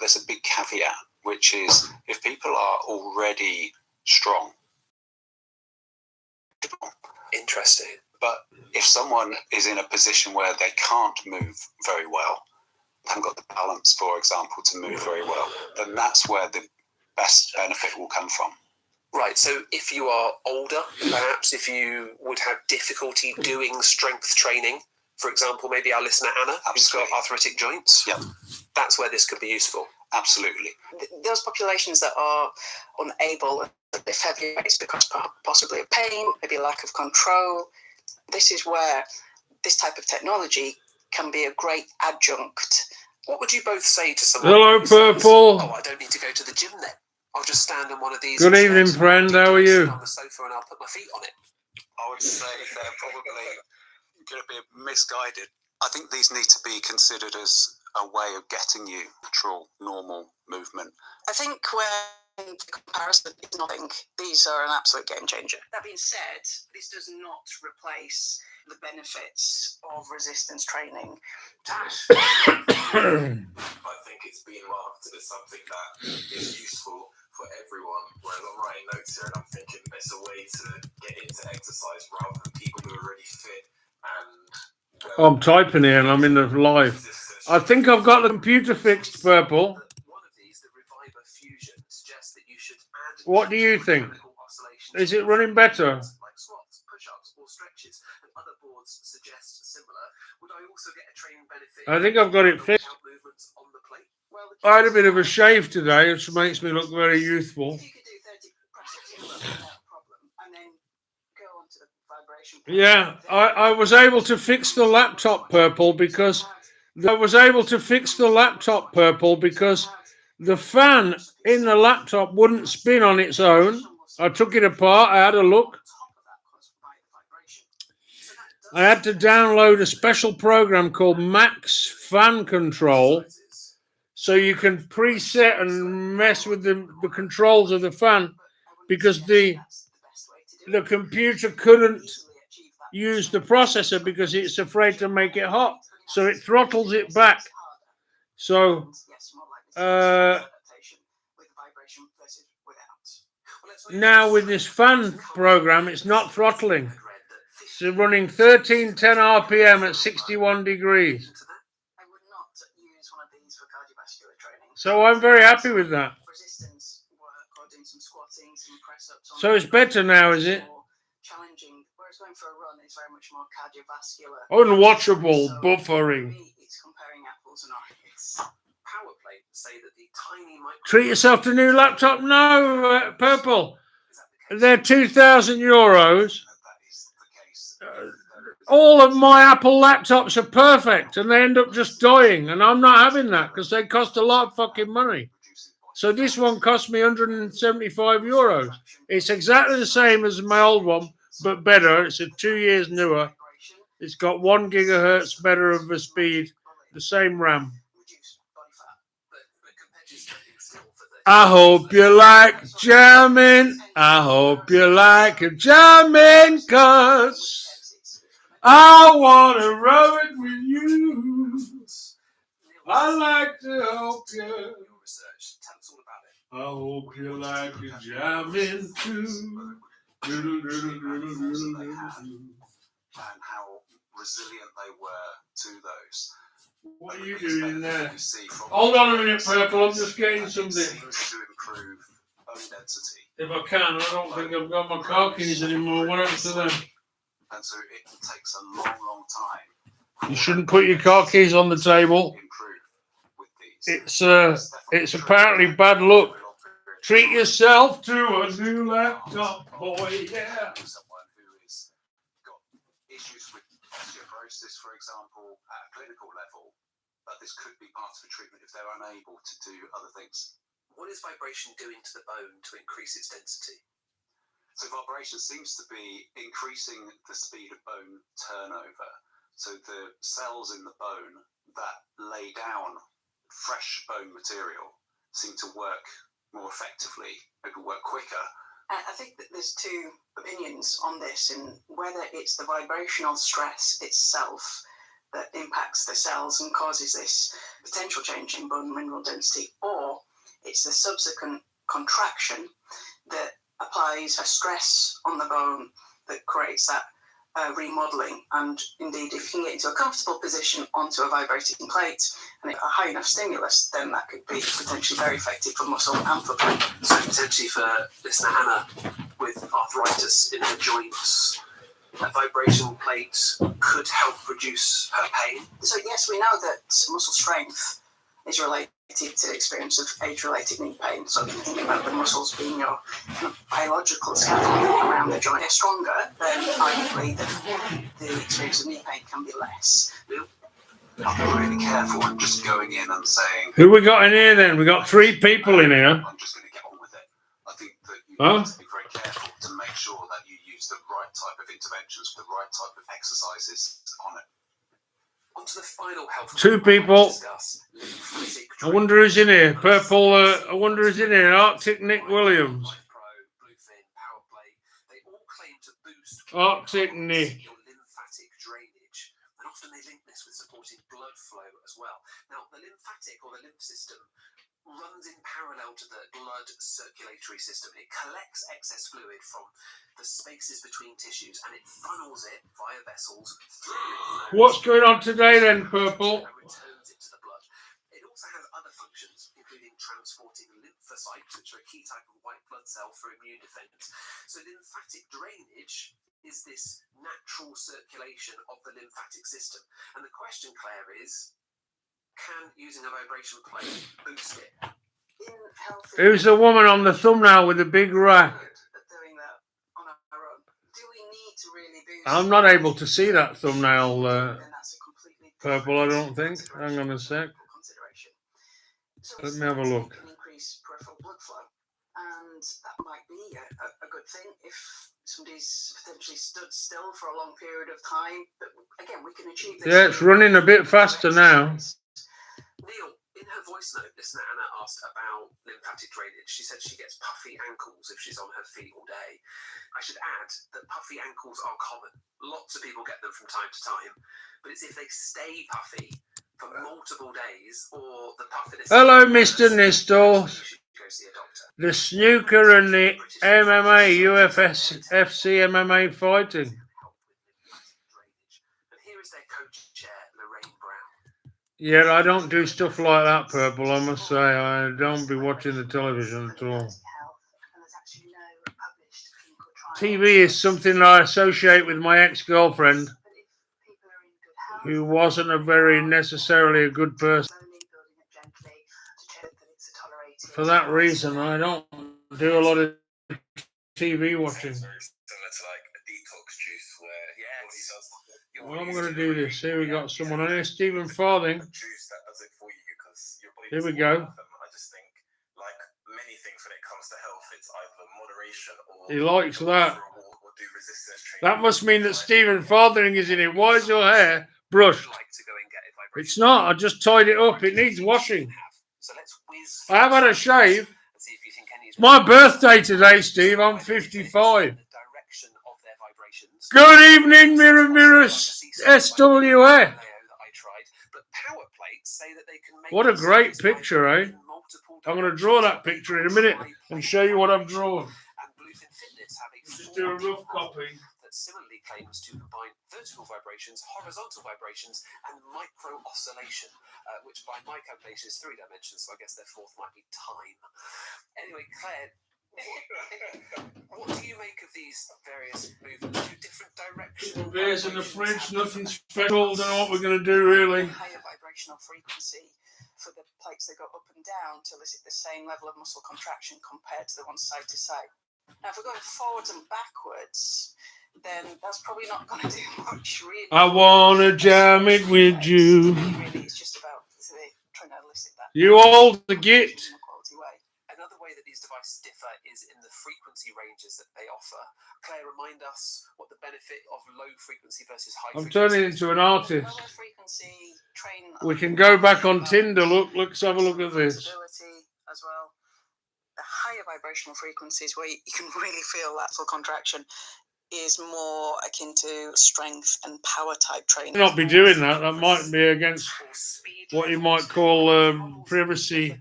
there's a big caveat, which is if people are already strong. Interesting. But if someone is in a position where they can't move very well, haven't got the balance, for example, to move very well, then that's where the best benefit will come from. Right, so if you are older, perhaps if you would have difficulty doing strength training, for example, maybe our listener Anna, who's got arthritic joints, that's where this could be useful. Absolutely. Those populations that are unable to lift heavy weights because possibly of pain, maybe a lack of control, this is where this type of technology can be a great adjunct. What would you both say to someone? Hello, Purple. Oh, I don't need to go to the gym then. I'll just stand on one of these. Good evening, friend. How are you? On the sofa and I'll put my feet on it. I would say they're probably going to be misguided. I think these need to be considered as a way of getting you natural, normal movement. I think when comparison is nothing, these are an absolute game changer. That being said, this does not replace the benefits of resistance training. I think it's being marketed as something that is useful for everyone, whereas I'm writing notes here and I'm thinking it's a way to get into exercise rather than people who are already fit and... I'm typing here and I'm in the live. I think I've got the computer fixed, Purple. One of these, the Reviver Fusion, suggests that you should add... What do you think? Is it running better? Like squats, push-ups or stretches, and other boards suggest similar. Would I also get a training benefit? I think I've got it fixed. On the plate? Well, I had a bit of a shave today, which makes me look very youthful. If you could do 30 press-ups without a problem, and then go on to the vibration. Yeah, I was able to fix the laptop, Purple, because the fan in the laptop wouldn't spin on its own. I took it apart. I had a look. I had to download a special program called Max Fan Control, so you can preset and mess with the controls of the fan, because the computer couldn't use the processor because it's afraid to make it hot, so it throttles it back. So now with this fan program, it's not throttling. It's running 1310 RPM at 61 degrees. I would not use one of these for cardiovascular training. So I'm very happy with that. Resistance work or doing some squatting, some press-ups. So it's better now, is it? Challenging. Whereas going for a run is very much more cardiovascular. Unwatchable buffering. It's comparing apples and oranges. Power plate say that the tiny micro... Treat yourself to a new laptop? No, Purple. They're €2,000. All of my Apple laptops are perfect and they end up just dying, and I'm not having that because they cost a lot of fucking money. So this one cost me €175. It's exactly the same as my old one, but better. It's 2 years newer. It's got 1 gigahertz better of a speed, the same RAM. I hope you like jamming. I hope you like jamming, 'cause I want to rub it with you. I like to help you. I hope you like jamming too. And how resilient they were to those. What are you doing there? Hold on a minute, Purple. I'm just getting something. Seems to improve bone density. If I can, I don't think I've got my car keys anymore. What happens to them? And so it takes a long, long time. You shouldn't put your car keys on the table. It's apparently bad luck. Treat yourself to a new laptop, boy. Yeah. Someone who has got issues with osteoporosis, for example, at a clinical level, but this could be part of a treatment if they're unable to do other things. What is vibration doing to the bone to increase its density? So vibration seems to be increasing the speed of bone turnover. So the cells in the bone that lay down fresh bone material seem to work more effectively, maybe work quicker. I think that there's two opinions on this, and whether it's the vibrational stress itself that impacts the cells and causes this potential change in bone mineral density, or it's the subsequent contraction that applies a stress on the bone that creates that remodeling. And indeed, if you can get into a comfortable position onto a vibrating plate and a high enough stimulus, then that could be potentially very effective for muscle and for bone. So potentially for listener Anna with arthritis in her joints, a vibration plate could help reduce her pain. So yes, we know that muscle strength is related to the experience of age-related knee pain. So if you think about the muscles being your kind of biological scaffolding around the joint, they're stronger, then arguably the experience of knee pain can be less. I'll be really careful and just going in and saying, Who we got in here then? We got 3 people in here. I'm just going to get on with it. I think that you need to be very careful to make sure that you use the right type of interventions, the right type of exercises on it. On to the final health. 2 people. I wonder who's in here. Purple. I wonder who's in here. Arctic Nick Williams. They all claim to boost Arctic Nick. your lymphatic drainage, and often they link this with supporting blood flow as well. Now, the lymphatic or the lymph system runs in parallel to the blood circulatory system. It collects excess fluid from the spaces between tissues and it funnels it via vessels through. What's going on today then, Purple? And returns it to the blood. It also has other functions, including transporting lymphocytes, which are a key type of white blood cell for immune defense. So lymphatic drainage is this natural circulation of the lymphatic system. And the question, Claire, is, can using a vibration plate boost it? Who's the woman on the thumbnail with the big rack? Doing that on our own. Do we need to really boost? I'm not able to see that thumbnail, Then that's a completely Purple, I don't think. Hang on a sec. consideration. So Let me have a look. can increase peripheral blood flow, and that might be a good thing if somebody's potentially stood still for a long period of time. But again, we can achieve this. Yeah, it's running a bit faster now. Neil, in her voice note, listener Anna asked about lymphatic drainage. She said she gets puffy ankles if she's on her feet all day. I should add that puffy ankles are common. Lots of people get them from time to time. But it's if they stay puffy for multiple days or the puffiness... Hello, Mr. Nistor. You should go see a doctor. The snooker and the MMA, UFC MMA fighting. And here is their co-chair, Lorraine Brown. Yeah, I don't do stuff like that, Purple, I must say. I don't be watching the television at all. TV is something I associate with my ex-girlfriend, who wasn't a very necessarily a good person. For that reason, I don't do a lot of TV watching. Similar to like a detox juice where your Well, body I'm does going to do this. Here we got someone on here, Stephen Farthing. a juice that does it for you because your body Here we doesn't go. have them. I just think, like many things when it comes to health, it's either moderation or He likes that. for a walk or do resistance training. That must mean that Stephen Farthing is in it. Why is your hair brushed? Like to go and get a vibration. It's not. I just tied it up. It needs washing. So let's whiz I have had a shave. and see if you think any is It's my birthday today, Steve. I'm 55. the direction of their vibrations. Good evening, Mirror Mirror SWF. What a great picture, eh? I'm going to draw that picture in a minute and show you what I've drawn. And Bluefin Fitness have a Just do a rough copy. that similarly claims to combine vertical vibrations, horizontal vibrations, and micro oscillation, which by my calculation is 3 dimensions, so I guess their fourth might be time. Anyway, Claire, what do you make of these various movements to different directions? Beers in the fridge, nothing special. Don't know what we're going to do really. Higher vibrational frequency for the plates that go up and down to elicit the same level of muscle contraction compared to the one side to side. Now, if we're going forwards and backwards, then that's probably not going to do much, really. I want to jam it with you. Really, it's just about trying to elicit that. You all to get. in a quality way. Another way that these devices differ is in the frequency ranges that they offer. Claire, remind us what the benefit of low frequency versus high I'm frequency turning is. into an artist. Lower frequency train. We can go back on Tinder. Look, let's have a look at this. Flexibility as well. The higher vibrational frequencies where you can really feel that full contraction is more akin to strength and power type training. Not be doing that. That might be against what you might call privacy,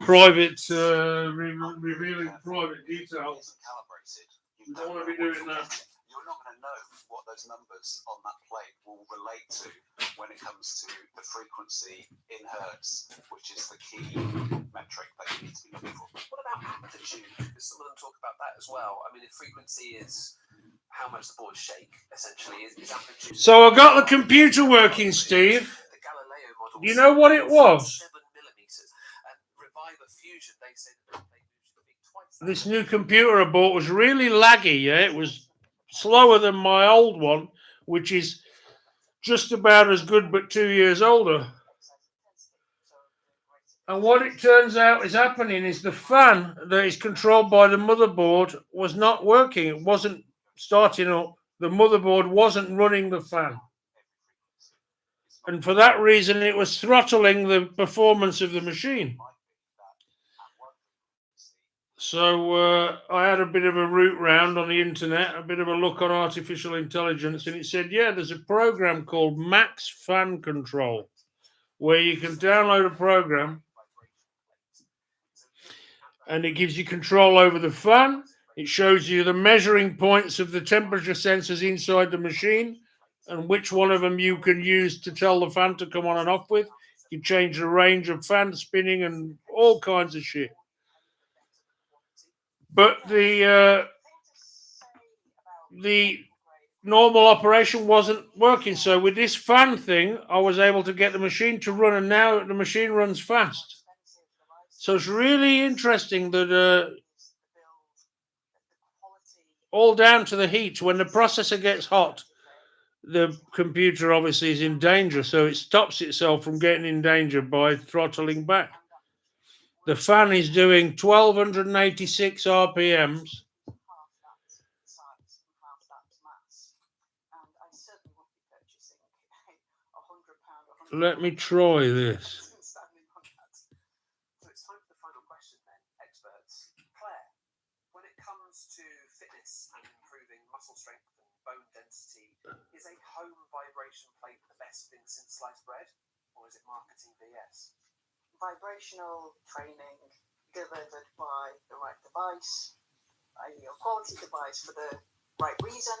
private, revealing private details. You don't want to be doing that. You're not going to know what those numbers on that plate will relate to when it comes to the frequency in hertz, which is the key metric that you need to be looking for. What about amplitude? Because some of them talk about that as well. I mean, if frequency is how much the boards shake, essentially, is amplitude. So I got the computer working, Steve. The Galileo model. You know what it was? 7 millimeters. And Reviver Fusion, they said that they should be twice that. This new computer I bought was really laggy. Yeah, it was slower than my old one, which is just about as good but 2 years older. And what it turns out is happening is the fan that is controlled by the motherboard was not working. It wasn't starting up. The motherboard wasn't running the fan. And for that reason, it was throttling the performance of the machine. So I had a bit of a root round on the internet, a bit of a look on artificial intelligence, and it said, yeah, there's a program called Max Fan Control, where you can download a program and it gives you control over the fan. It shows you the measuring points of the temperature sensors inside the machine and which one of them you can use to tell the fan to come on and off with. You change the range of fan spinning and all kinds of shit. But the normal operation wasn't working. So with this fan thing, I was able to get the machine to run, and now the machine runs fast. So it's really interesting that all down to the heat. When the processor gets hot, the computer obviously is in danger. So it stops itself from getting in danger by throttling back. The fan is doing 1,286 RPMs. Let me try this. So it's time for the final question then, experts. Claire, when it comes to fitness and improving muscle strength and bone density, is a home vibration plate the best thing since sliced bread, or is it marketing BS? Vibrational training delivered by the right device, a quality device for the right reason,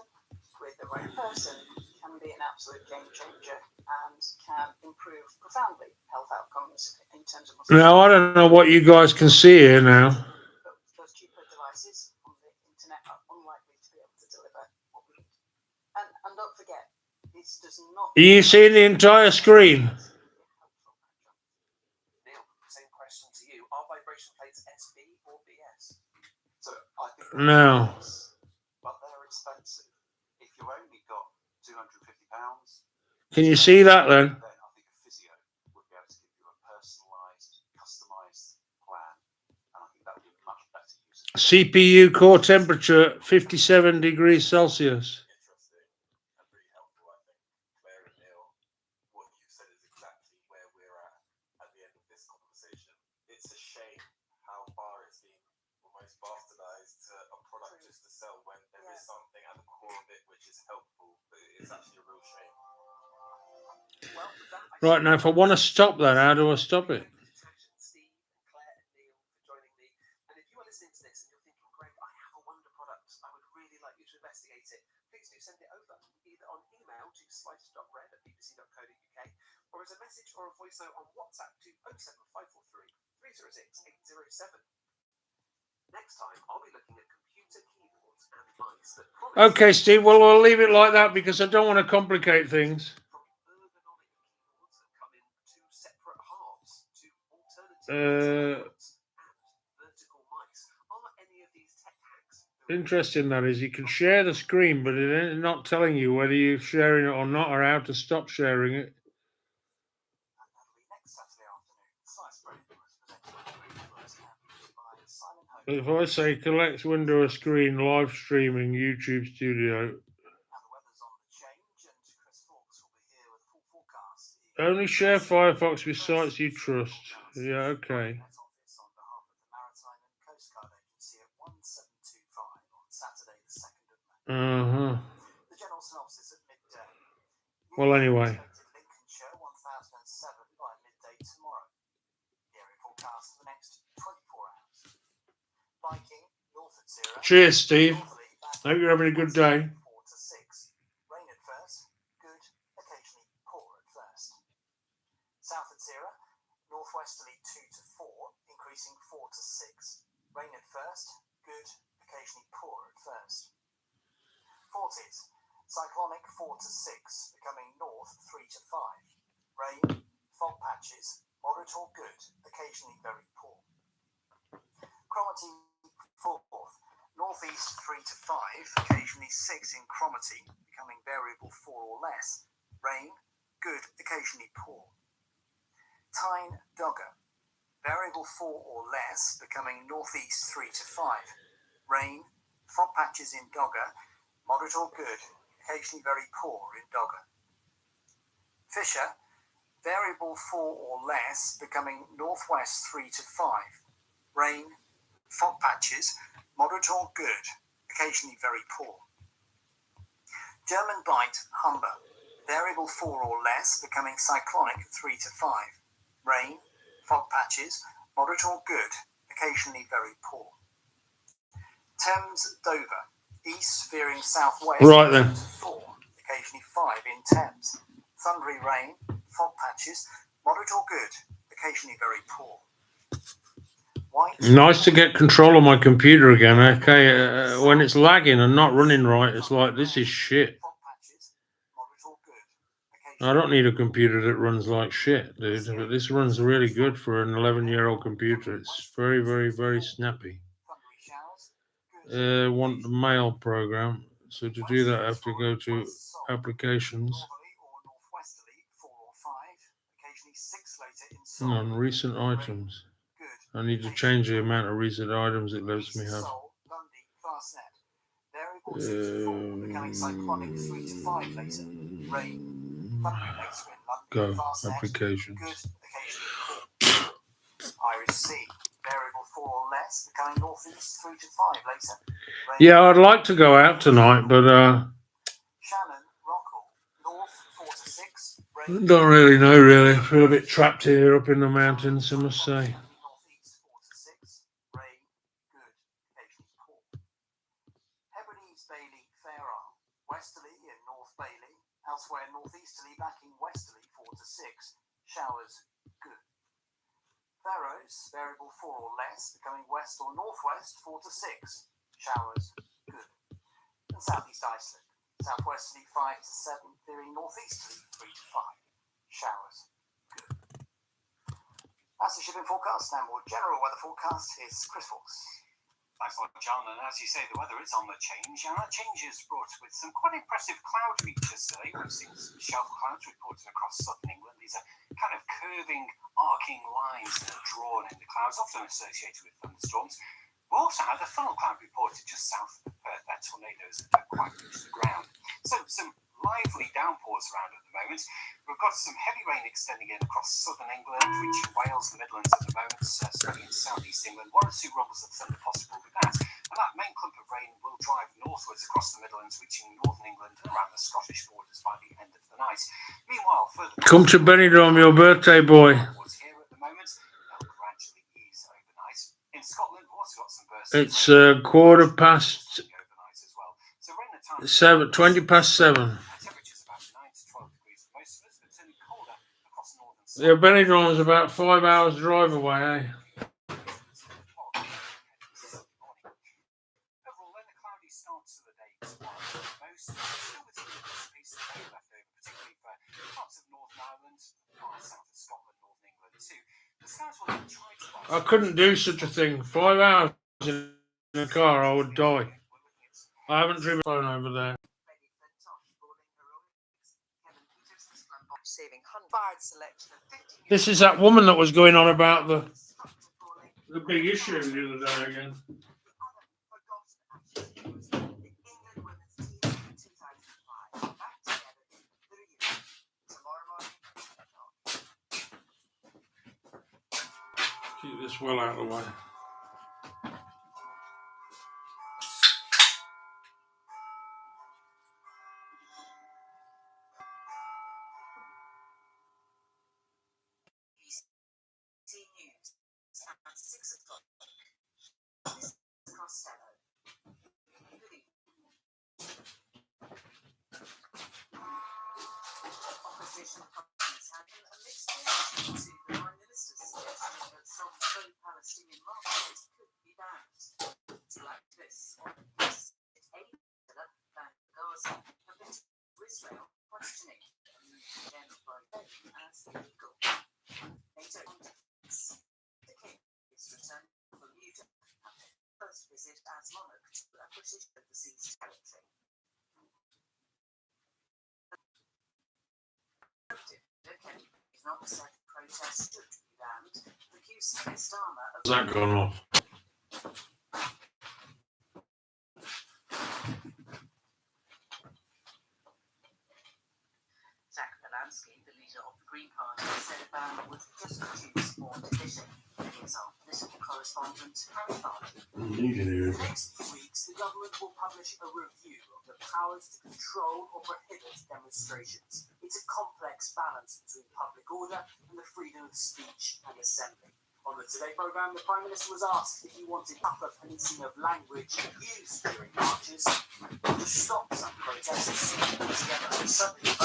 with the right person, can be an absolute game changer and can improve profoundly health outcomes in terms of muscle. Now, I don't know what you guys can see here now. Those cheaper devices on the internet are unlikely to be able to deliver what we need. And don't forget, this does not... Are you seeing the entire screen? Neil, same question to you. Are vibration plates SV or BS? So I think No. but they're expensive. If you only got £250, Can you see that then? then I think a physio would be able to give you a personalised, customised plan, and I think that would be much better use. CPU core temperature 57 degrees Celsius. Interesting and really helpful, I think. Claire and Neil, what you said is exactly where we're at the end of this conversation. It's a shame how far it's been almost bastardized to a product just to sell when there is something at the core of it which is helpful, but it's actually a real shame. Well, with that, Right, now if I want to stop that, how do I stop it? Steve, Claire, and Neil for joining me. And if you are listening to this and you're thinking, Greg, I have a wonder product, I would really like you to investigate it, please do send it over, either on email to slice.red@bbc.co.uk or as a message or a voice note on WhatsApp to 07543 306 807. Next time, I'll be looking at computer keyboards and mice that promise Okay, Steve, well, I'll leave it like that because I don't want to complicate things. from ergonomic keyboards that come in two separate halves to alternative keyboards and vertical mice. Are any of these tech hacks Interesting that is, you can share the screen, but it's not telling you whether you're sharing it or not or how to stop sharing it. And that'll be next Saturday afternoon. Slice Bread was presented by Simon Hope. If I say collect window of screen live streaming YouTube studio, Now the weather's on the change, and Chris Fawkes will be here with a full forecast. only share Firefox with sites you trust. Yeah, okay. Met Office on behalf of the Maritime and Coast Guard Agency at 1725 on Saturday the 2nd of Uh-huh. The general synopsis at midday. Well, anyway. Expected Lincolnshire 1007 by midday tomorrow. The area forecast for the next 24 hours. Viking, north at 0. Cheers, Steve. Northerly, back Hope you're having a good day. 4 to 6. Rain at first, good, occasionally poor at first. South at 0. Northwesterly 2 to 4, increasing 4 to 6. Rain at first, good, occasionally poor at first. 40s. Cyclonic 4 to 6, becoming north 3 to 5. Rain, fog patches, moderate or good, occasionally very poor. Cromarty 4th. Northeast 3 to 5, occasionally 6 in Cromarty, becoming variable 4 or less. Rain, good, occasionally poor. Tyne Dogger. Variable 4 or less, becoming northeast 3 to 5. Rain, fog patches in Dogger, moderate or good, occasionally very poor in Dogger. Fisher, variable 4 or less, becoming northwest 3 to 5. Rain, fog patches, moderate or good, occasionally very poor. German Bight, Humber, variable 4 or less, becoming cyclonic 3 to 5. Rain, fog patches, moderate or good, occasionally very poor. Thames, Dover, east veering southwest Right then. 2 to 4, occasionally 5 in Thames. Thundery rain, fog patches, moderate or good, occasionally very poor. White, Nice to get control of my computer again. Okay, when it's lagging and not running right, it's like, this is shit. fog patches, moderate or good, I occasionally don't need a computer that runs like shit, dude. But this runs really good for an 11-year-old computer. It's very, very, very snappy. thundery showers, good. Want the mail program. So to do that, I have to go to applications. Northerly or northwesterly 4 or 5, occasionally 6 later in Hang on, Seoul. recent items. Good. I need to change the amount of recent items it lets me East have. Seoul, Lundy, Fastnet. Variable 2 to 4, becoming cyclonic 3 to 5 later. Rain, thundery later in Lundy, Go, Fastnet. applications. Good, occasionally poor. Irish Sea, variable 4 or less, becoming northeast 3 to 5 later. Rain, Yeah, I'd like to go out tonight, but Shannon, Rockall, north 4 to 6. Rain, don't really know, really. I feel a bit trapped here up in the mountains, I must say. northeast 4 to 6. Rain, good, occasionally poor. Hebrides, Bailey, Fairarm, westerly in North Bailey, elsewhere northeasterly backing westerly 4 to 6. Showers, good. Faroes, variable 4 or less, becoming west or northwest 4 to 6. Showers, good. And southeast Iceland, southwesterly 5 to 7, veering northeasterly 3 to 5. Showers, good. That's the shipping forecast. Now, more general weather forecast is Chris Fox. Thanks a lot, John. And as you say, the weather is on the change, and that change is brought with some quite impressive cloud features today. We've seen some shelf clouds reported across southern England. These are kind of curving, arcing lines that are drawn in the clouds, often associated with thunderstorms. We also had a funnel cloud reported just south of Perth. They're tornadoes that don't quite reach the ground. So some lively downpours around at the moment. We've got some heavy rain extending in across southern England, reaching Wales, the Midlands at the moment, spreading into southeast England. 1 or 2 rumbles of thunder possible with that. And that main clump of rain will drive northwards across the Midlands, reaching northern England and around the Scottish borders by the end of the night. Meanwhile, further Come to Benidorm, your birthday boy. here at the moment, they'll gradually ease overnight. In Scotland, we've also got some bursts. It's 7:15. Overnight as well. So rain at times. 20 past 7. Temperatures about 9 to 12 degrees for most of us, but turning colder across northern Yeah, Benidorm's about 5 hours drive away, eh? Overall, then, a cloudy start to the day tomorrow. Most still with some piece of rain left over, particularly for parts of Northern Ireland, far south of Scotland, northern England too. The skies will then try to I couldn't do such a thing. 5 hours in a car, I would die. I haven't driven phone over there. This is that woman that was going on about the big issue the other day again. Keep this well out of the way. Costello. Opposition parties had a mixed reaction to the Prime Minister's suggestion that some pro-Palestinian marches could be banned. Like this, Gaza have been to Israel questioning them as illegal. NATO the king is returning from Bermuda after his first visit as monarch to a British overseas territory. Is not said protests should be banned, accusing Starmer of Has that gone off? Zach Belansky, the leader of the Green Party, said a ban would just produce more division. Here's our political correspondent, Harry Barty. In the next few weeks, the government will publish a review of the powers to control or prohibit demonstrations. It's a complex balance between public order and the freedom of speech and assembly. On the Today programme, the Prime Minister was asked if he wanted tougher policing of language used during marches to stop some protests together. Suddenly,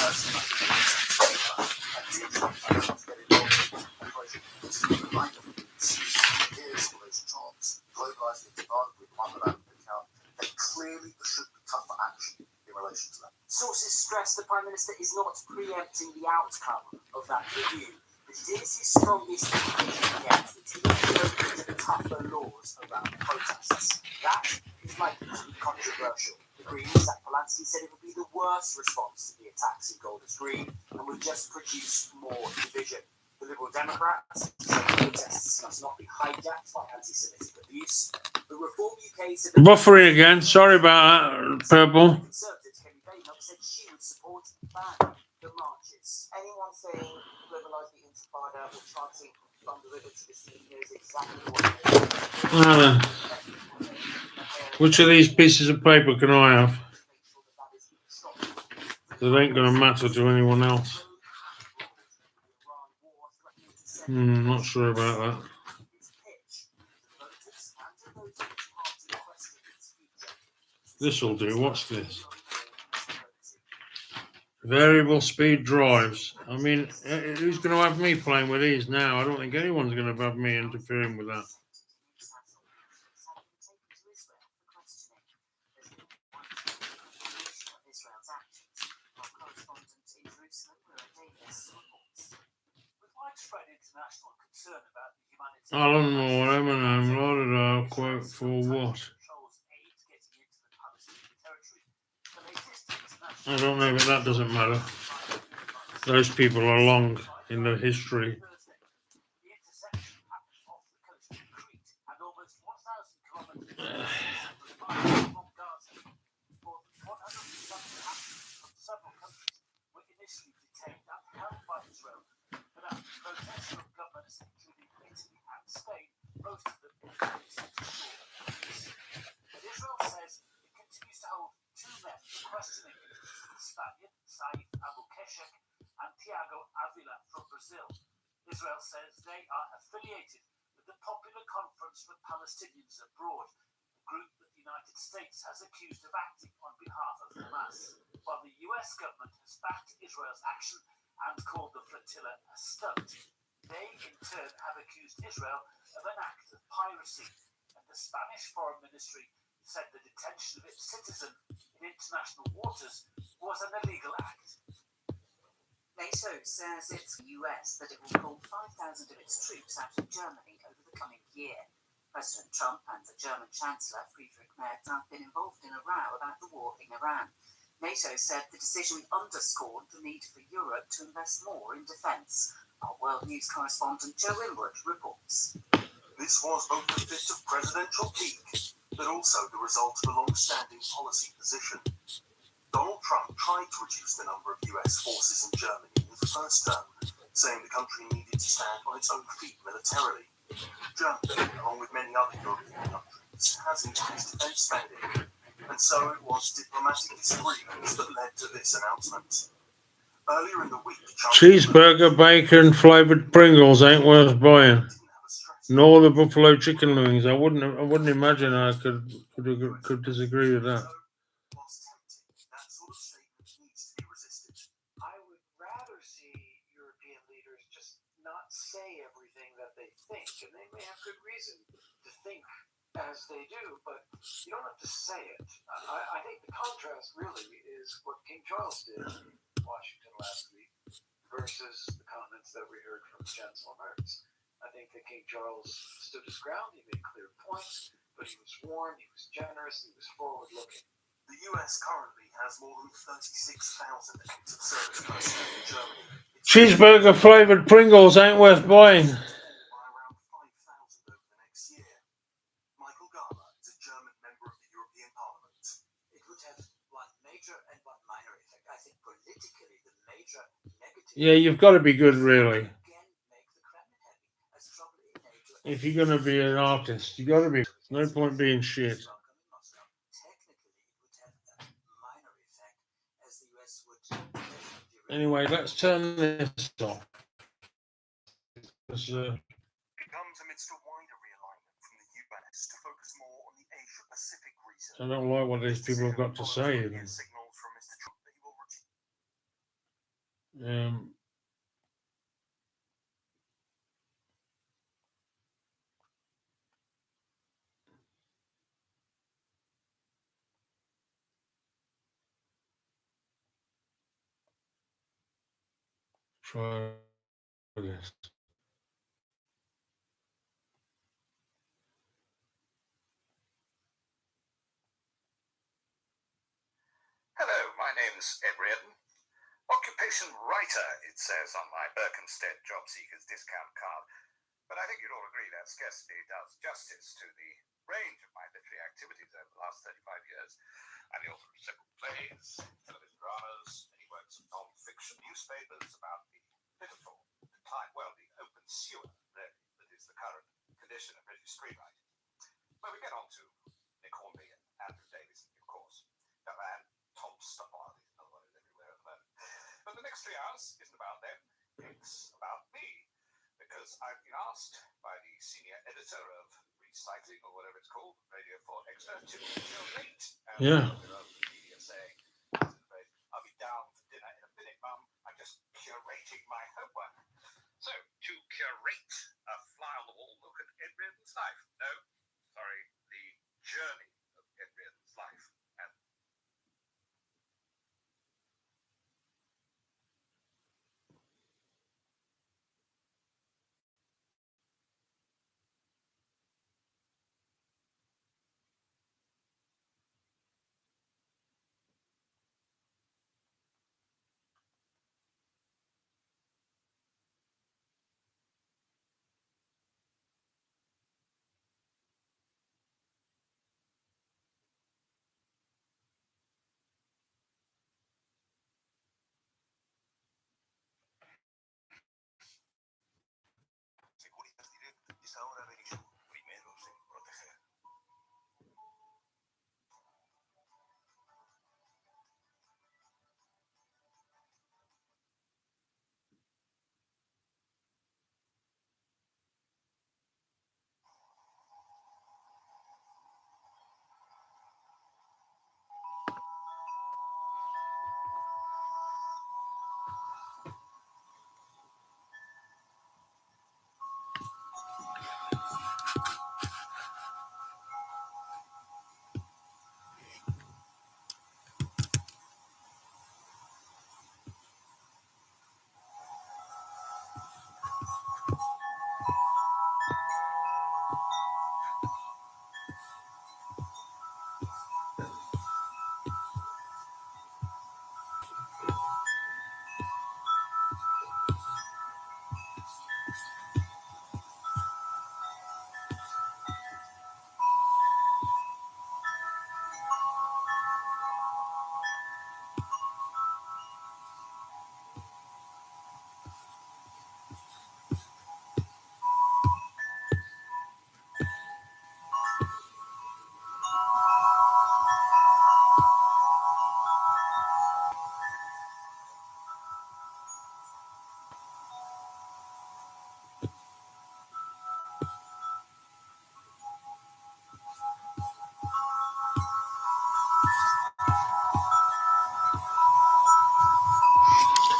clearly there should be tougher action in relation to that. Sources stress the Prime Minister is not preempting the outcome of that review, but it is his strongest indication yet that he will look at tougher laws around protests. That is likely to be controversial. The Greens, Zach Belansky, said it would be the worst response to the attacks in Golders Green and would just produce more division. The Liberal Democrats say protests must not be hijacked by anti-Semitic abuse. The Reform UK said Buffering again. Sorry about that, Purple. Conservatives, Kenny Baylock, said she would support ban the marches. Anyone saying globalize the Intifada or chanting from the river to the sea knows exactly what Now then, which of these pieces of paper can I have? It ain't going to matter to anyone else. Not sure about that. This'll do. What's this? Variable speed drives. I mean, who's going to have me playing with these now? I don't think anyone's going to have me interfering with that. Alan Moore, Eminem, Lauderdale, quote for what? I don't know, but that doesn't matter. Those people are long in the history. Israel says they are affiliated with the Popular Conference for Palestinians Abroad, a group that the United States has accused of acting on behalf of Hamas, while the US government has backed Israel's action and called the flotilla a stunt. They, in turn, have accused Israel of an act of piracy, and the Spanish Foreign Ministry said the detention of its citizen in international waters was an illegal act. NATO says it's the US that it will pull 5,000 of its troops out of Germany over the coming year. President Trump and the German Chancellor Friedrich Merz have been involved in a row about the war in Iran. NATO said the decision underscored the need for Europe to invest more in defence. Our World News correspondent Joe Winwood reports. This was both the fifth of presidential peak, but also the result of a long-standing policy position. Donald Trump tried to reduce the number of US forces in Germany in his first term, saying the country needed to stand on its own feet militarily. Germany, along with many other European countries, has increased defence spending, and so it was diplomatic disagreements that led to this announcement. Earlier in the week, Cheeseburger, bacon, flavoured Pringles ain't worth buying. didn't have a strategy nor the buffalo chicken wings. I wouldn't imagine I could disagree with that. Whilst tempting, that sort of statement needs to be resisted. I would rather see European leaders just not say everything that they think, and they may have good reason to think as they do, but you don't have to say it. I think the contrast really is what King Charles did in Washington last week versus the comments that we heard from Chancellor Merz. I think that King Charles stood his ground, he made clear points, but he was warm, he was generous, he was forward-looking. The US currently has more than 36,000 active service personnel in Germany. Cheeseburger flavored Pringles ain't worth buying. By around 5,000 over the next year. Michael Gala is a German member of the European Parliament. It would have one major and one minor effect. I think politically the major negative. Yeah, you've got to be good, really. Again, make the Kremlin happy. As trouble in nature. If you're going to be an artist, you got to be. No point being shit. Technically, it would have a minor effect, as the US would definitely. Anyway, let's turn this off. Because, Comes amidst a wider realignment from the US to focus more on the Asia-Pacific region. I don't like what these people have got to say. Even. Signals from Mr. Trump that he will reduce. Try this. Hello, my name's Ed Reardon. Occupation writer, it says on my Berkhamsted Job Seekers discount card. But I think you'd all agree that scarcely does justice to the range of my literary activities over the last 35 years. I'm the author of several plays, television dramas, many works of non-fiction, newspapers about the pitiful decline, well, the open sewer, really, that is the current condition of British screenwriting. Well, we get on to Nick Hornby and Andrew Davis, of course, and Tom Stoppard, these other ones everywhere at the moment. But the next 3 hours isn't about them, it's about me, because I've been asked by the senior editor of Recycling, or whatever it's called, Radio 4 Extra, to curate. Yeah. Media saying, I'll be down for dinner in a minute, Mum. I'm just curating my homework. So, to curate a fly-on-the-wall look at Ed Reardon's life. No, sorry, the journey of Ed Reardon's life. And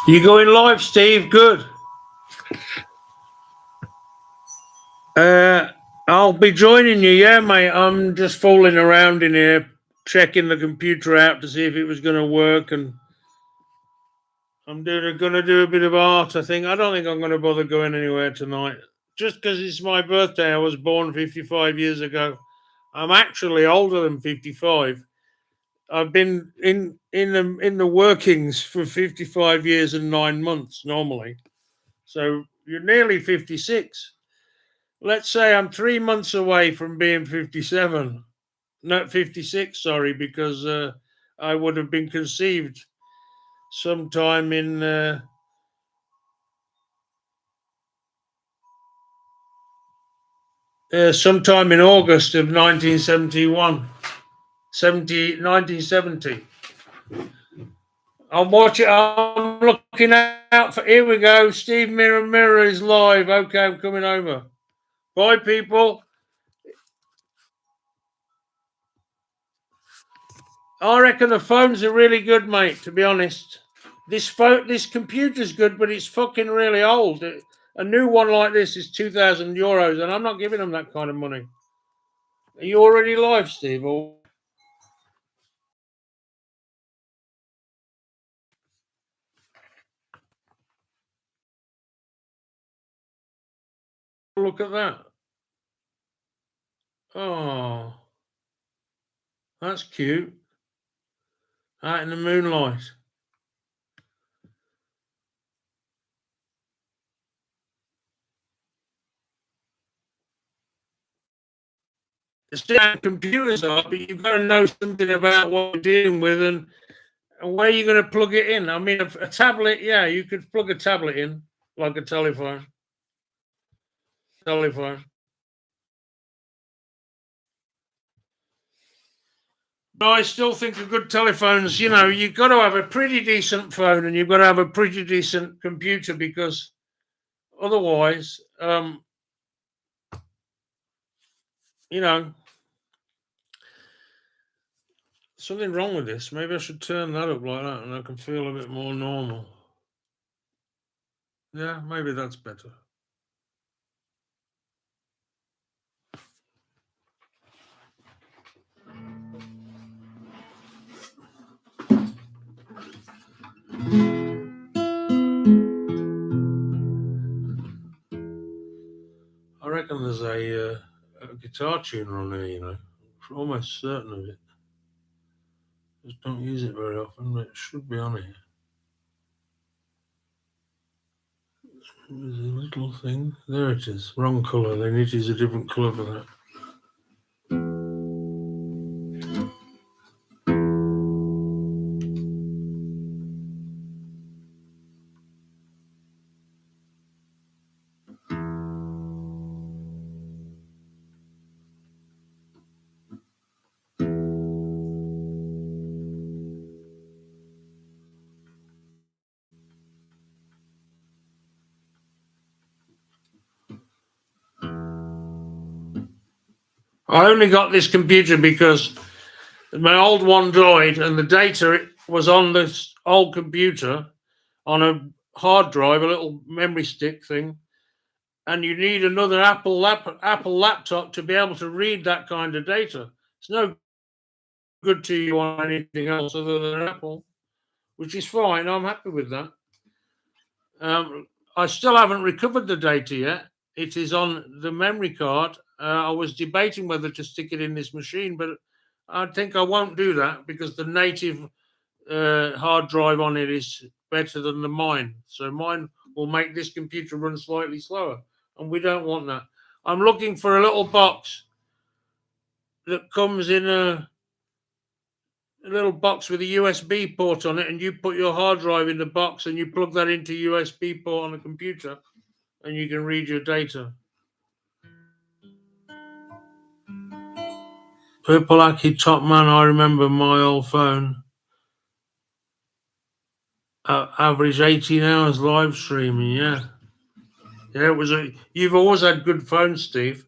You going live, Steve? Good. I'll be joining you, yeah, mate. I'm just fooling around in here, checking the computer out to see if it was going to work, and I'm going to do a bit of art, I think. I don't think I'm going to bother going anywhere tonight, just because it's my birthday. I was born 55 years ago. I'm actually older than 55. I've been in the workings for 55 years and 9 months normally. So you're nearly 56. Let's say I'm 3 months away from being 57. Not 56, sorry, because I would have been conceived sometime in August of 1971. 1970. I'm watching. I'm looking out for. Here we go. Steve Mirror is live. Okay, I'm coming over. Bye, people. I reckon the phones are really good, mate. To be honest, this computer's good, but it's fucking really old. A new one like this is €2,000, and I'm not giving them that kind of money. Are you already live, Steve? Or look at that. Oh, that's cute. Out in the moonlight. The damn computers are, but you've got to know something about what you're dealing with and where you're going to plug it in. I mean, a tablet, yeah, you could plug a tablet in like a telephone. But I still think a good telephones, you've got to have a pretty decent phone and you've got to have a pretty decent computer, because otherwise, something wrong with this. Maybe I should turn that up like that and I can feel a bit more normal. Yeah, maybe that's better. I reckon there's a guitar tuner on there, I'm almost certain of it. Just don't use it very often, but it should be on here. There's a little thing. There it is. Wrong colour. They need to use a different colour for that. I only got this computer because my old one died and the data was on this old computer on a hard drive, a little memory stick thing. And you need another Apple laptop to be able to read that kind of data. It's no good to you on anything else other than Apple, which is fine. I'm happy with that. I still haven't recovered the data yet. It is on the memory card. I was debating whether to stick it in this machine, but I think I won't do that because the native hard drive on it is better than the mine. So mine will make this computer run slightly slower, and we don't want that. I'm looking for a little box that comes in a little box with a USB port on it, and you put your hard drive in the box and you plug that into USB port on a computer and you can read your data. Purple Aki Top Man, I remember my old phone. Average 18 hours live streaming, yeah. Yeah, it was you've always had good phones, Steve.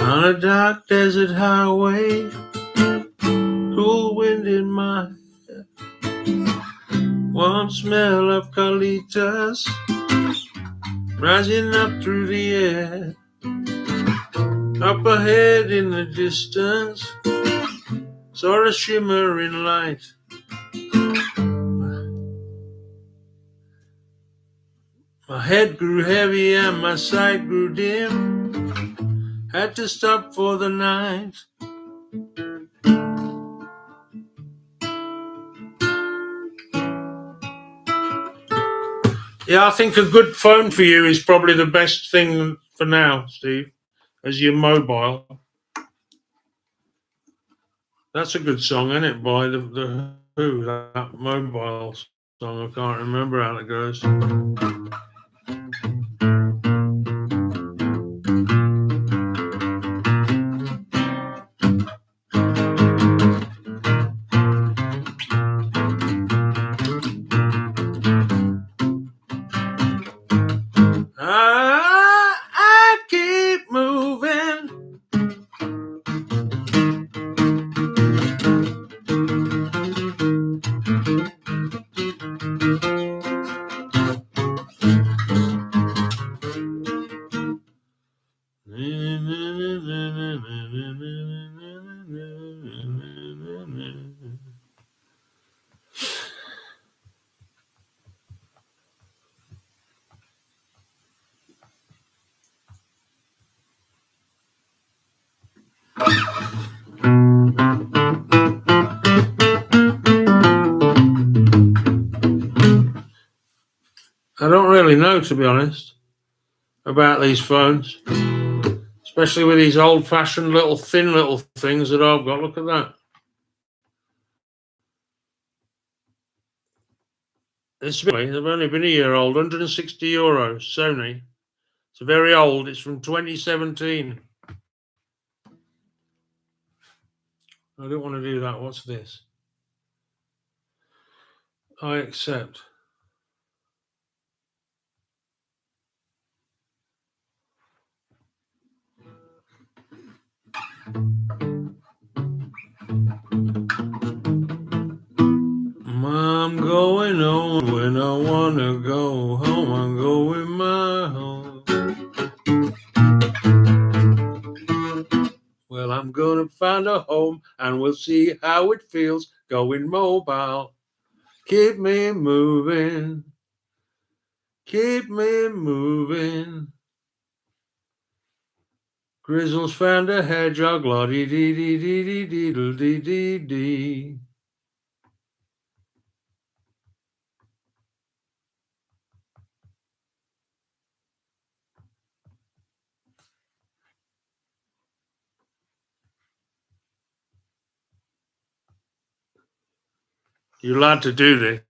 On a dark desert highway, cool wind in my hair, warm smell of colitas rising up through the air. Up ahead in the distance, saw a shimmering light. My head grew heavy and my sight grew dim. Had to stop for the night. Yeah, I think a good phone for you is probably the best thing for now, Steve, as your mobile. That's a good song, isn't it, by the Who, that mobile song. I can't remember how it goes. I keep moving. I don't really know, to be honest, about these phones, especially with these old-fashioned little thin little things that I've got. Look at that. They've only been a year old, 160 euros, Sony. It's very old. It's from 2017. I don't want to do that. What's this? I accept. I'm going home when I want to go home. I'm going my home. Well, I'm going to find a home and we'll see how it feels going mobile. Keep me moving. Keep me moving. Grizzle's found a hedgehog, la-dee-dee-dee-dee-dee-dee-dee-dee-dee. You're allowed to do this.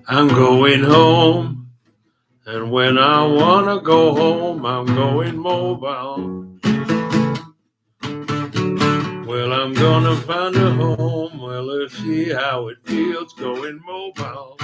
I'm going home, and when I wanna go home, I'm going mobile. Well, I'm gonna find a home, well, let's see how it feels going mobile.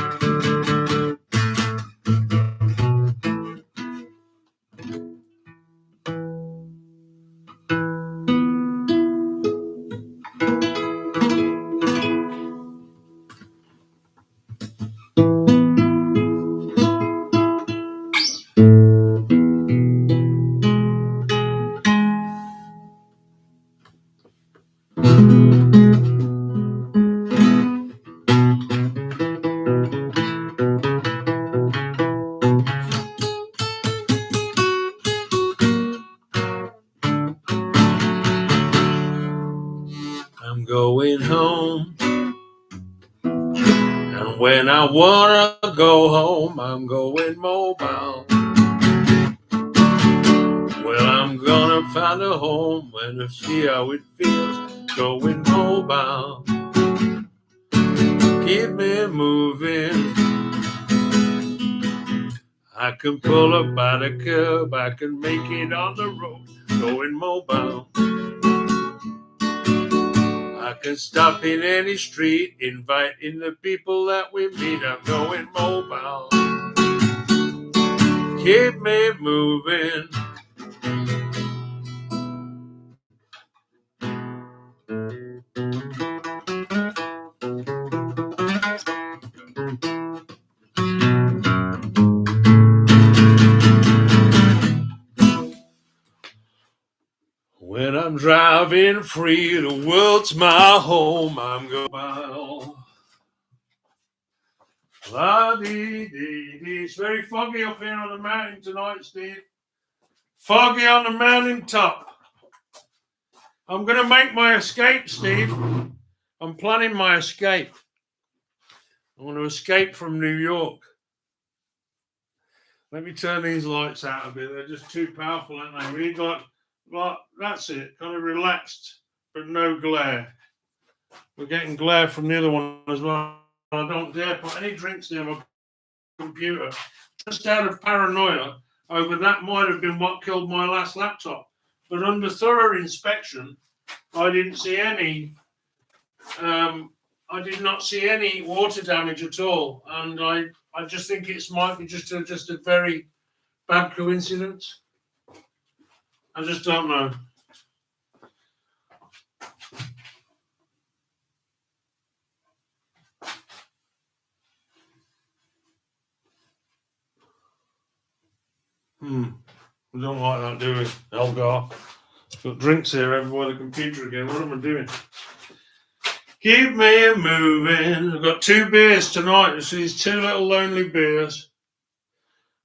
I'm going home, and when I wanna go home, I'm going mobile. Well, I'm gonna find a home and see how it feels going mobile. Keep me moving. I can pull up by the curb, I can make it on the road going mobile. I can stop in any street, inviting the people that we meet. I'm going mobile. Keep me moving. When I'm driving free, the world's my home. I'm going mobile. La-dee-dee-dee. It's very foggy up here on the mountain tonight, Steve. Foggy on the mountain top. I'm going to make my escape, Steve. I'm planning my escape. I want to escape from New York. Let me turn these lights out a bit. They're just too powerful, aren't they? We need like that's it. Kind of relaxed, but no glare. We're getting glare from the other one as well. I don't dare put any drinks near my computer. Just out of paranoia over that might have been what killed my last laptop. But under thorough inspection, I didn't see any. I did not see any water damage at all, and I just think it might be just a very bad coincidence. I just don't know. We don't like that, do we, Elgar? Got drinks here over by the computer again. What am I doing? Keep me moving. I've got 2 beers tonight. It's these 2 little lonely beers.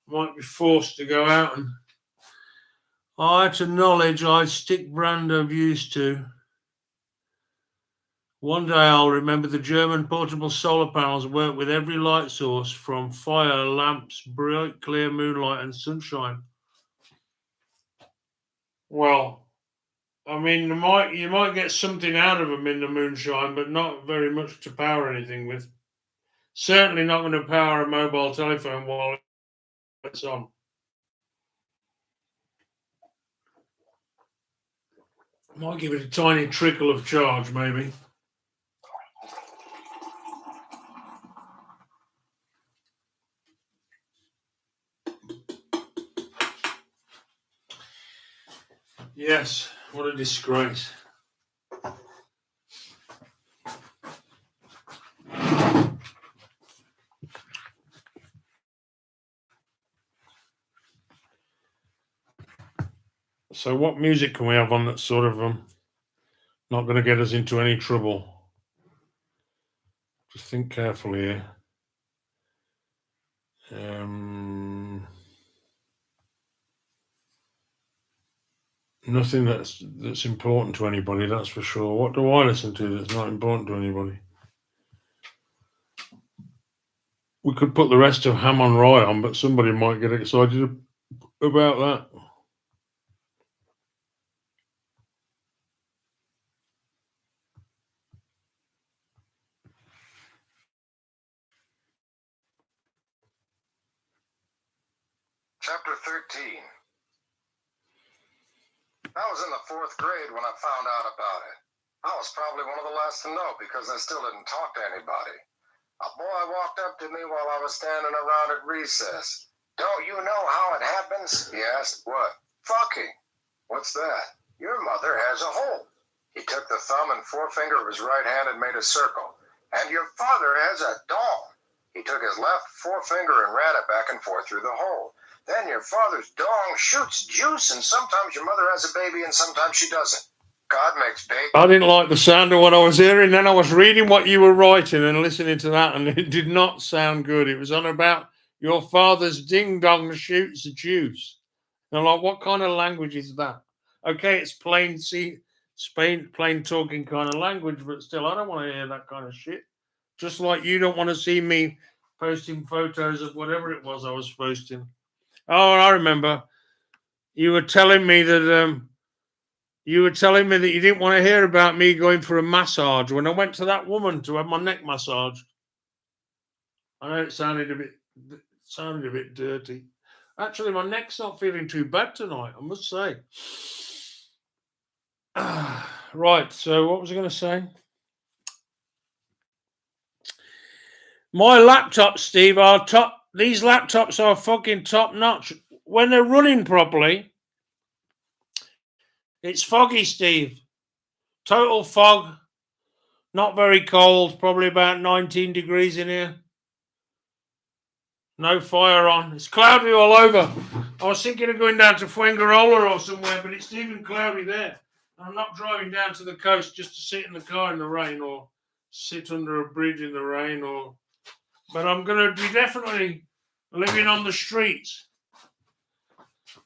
Might be forced to go out and to knowledge I stick brand I'm used to. One day I'll remember the German portable solar panels work with every light source from fire, lamps, bright, clear moonlight and sunshine. Well, I mean, you might get something out of them in the moonshine, but not very much to power anything with. Certainly not going to power a mobile telephone while it's on. Might give it a tiny trickle of charge, maybe. Yes, what a disgrace. So what music can we have on that's sort of not going to get us into any trouble? Just think carefully here. Nothing that's important to anybody, that's for sure. What do I listen to that's not important to anybody? We could put the rest of Ham on Rye on, but somebody might get excited about that. Chapter 13. I was in the 4th grade when I found out about it. I was probably one of the last to know because I still didn't talk to anybody. A boy walked up to me while I was standing around at recess. "Don't you know how it happens?" he asked. "What?" "Fucking." "What's that?" "Your mother has a hole." He took the thumb and forefinger of his right hand and made a circle. "And your father has a dong." He took his left forefinger and ran it back and forth through the hole. "Then your father's dong shoots juice, and sometimes your mother has a baby and sometimes she doesn't. God makes babies." I didn't like the sound of what I was hearing. Then I was reading what you were writing and listening to that, and it did not sound good. It was on about your father's ding dong shoots juice. And I'm like, what kind of language is that? Okay, it's plain talking kind of language, but still, I don't want to hear that kind of shit. Just like you don't want to see me posting photos of whatever it was I was posting. Oh, I remember. You were telling me that you didn't want to hear about me going for a massage when I went to that woman to have my neck massaged. I know it sounded a bit dirty. Actually, my neck's not feeling too bad tonight, I must say. Right, so what was I going to say? My laptops, Steve, are top. These laptops are fucking top notch. When they're running properly, it's foggy, Steve. Total fog. Not very cold. Probably about 19 degrees in here. No fire on. It's cloudy all over. I was thinking of going down to Fuengirola or somewhere, but it's even cloudy there. I'm not driving down to the coast just to sit in the car in the rain or sit under a bridge in the rain. But I'm going to be definitely living on the streets.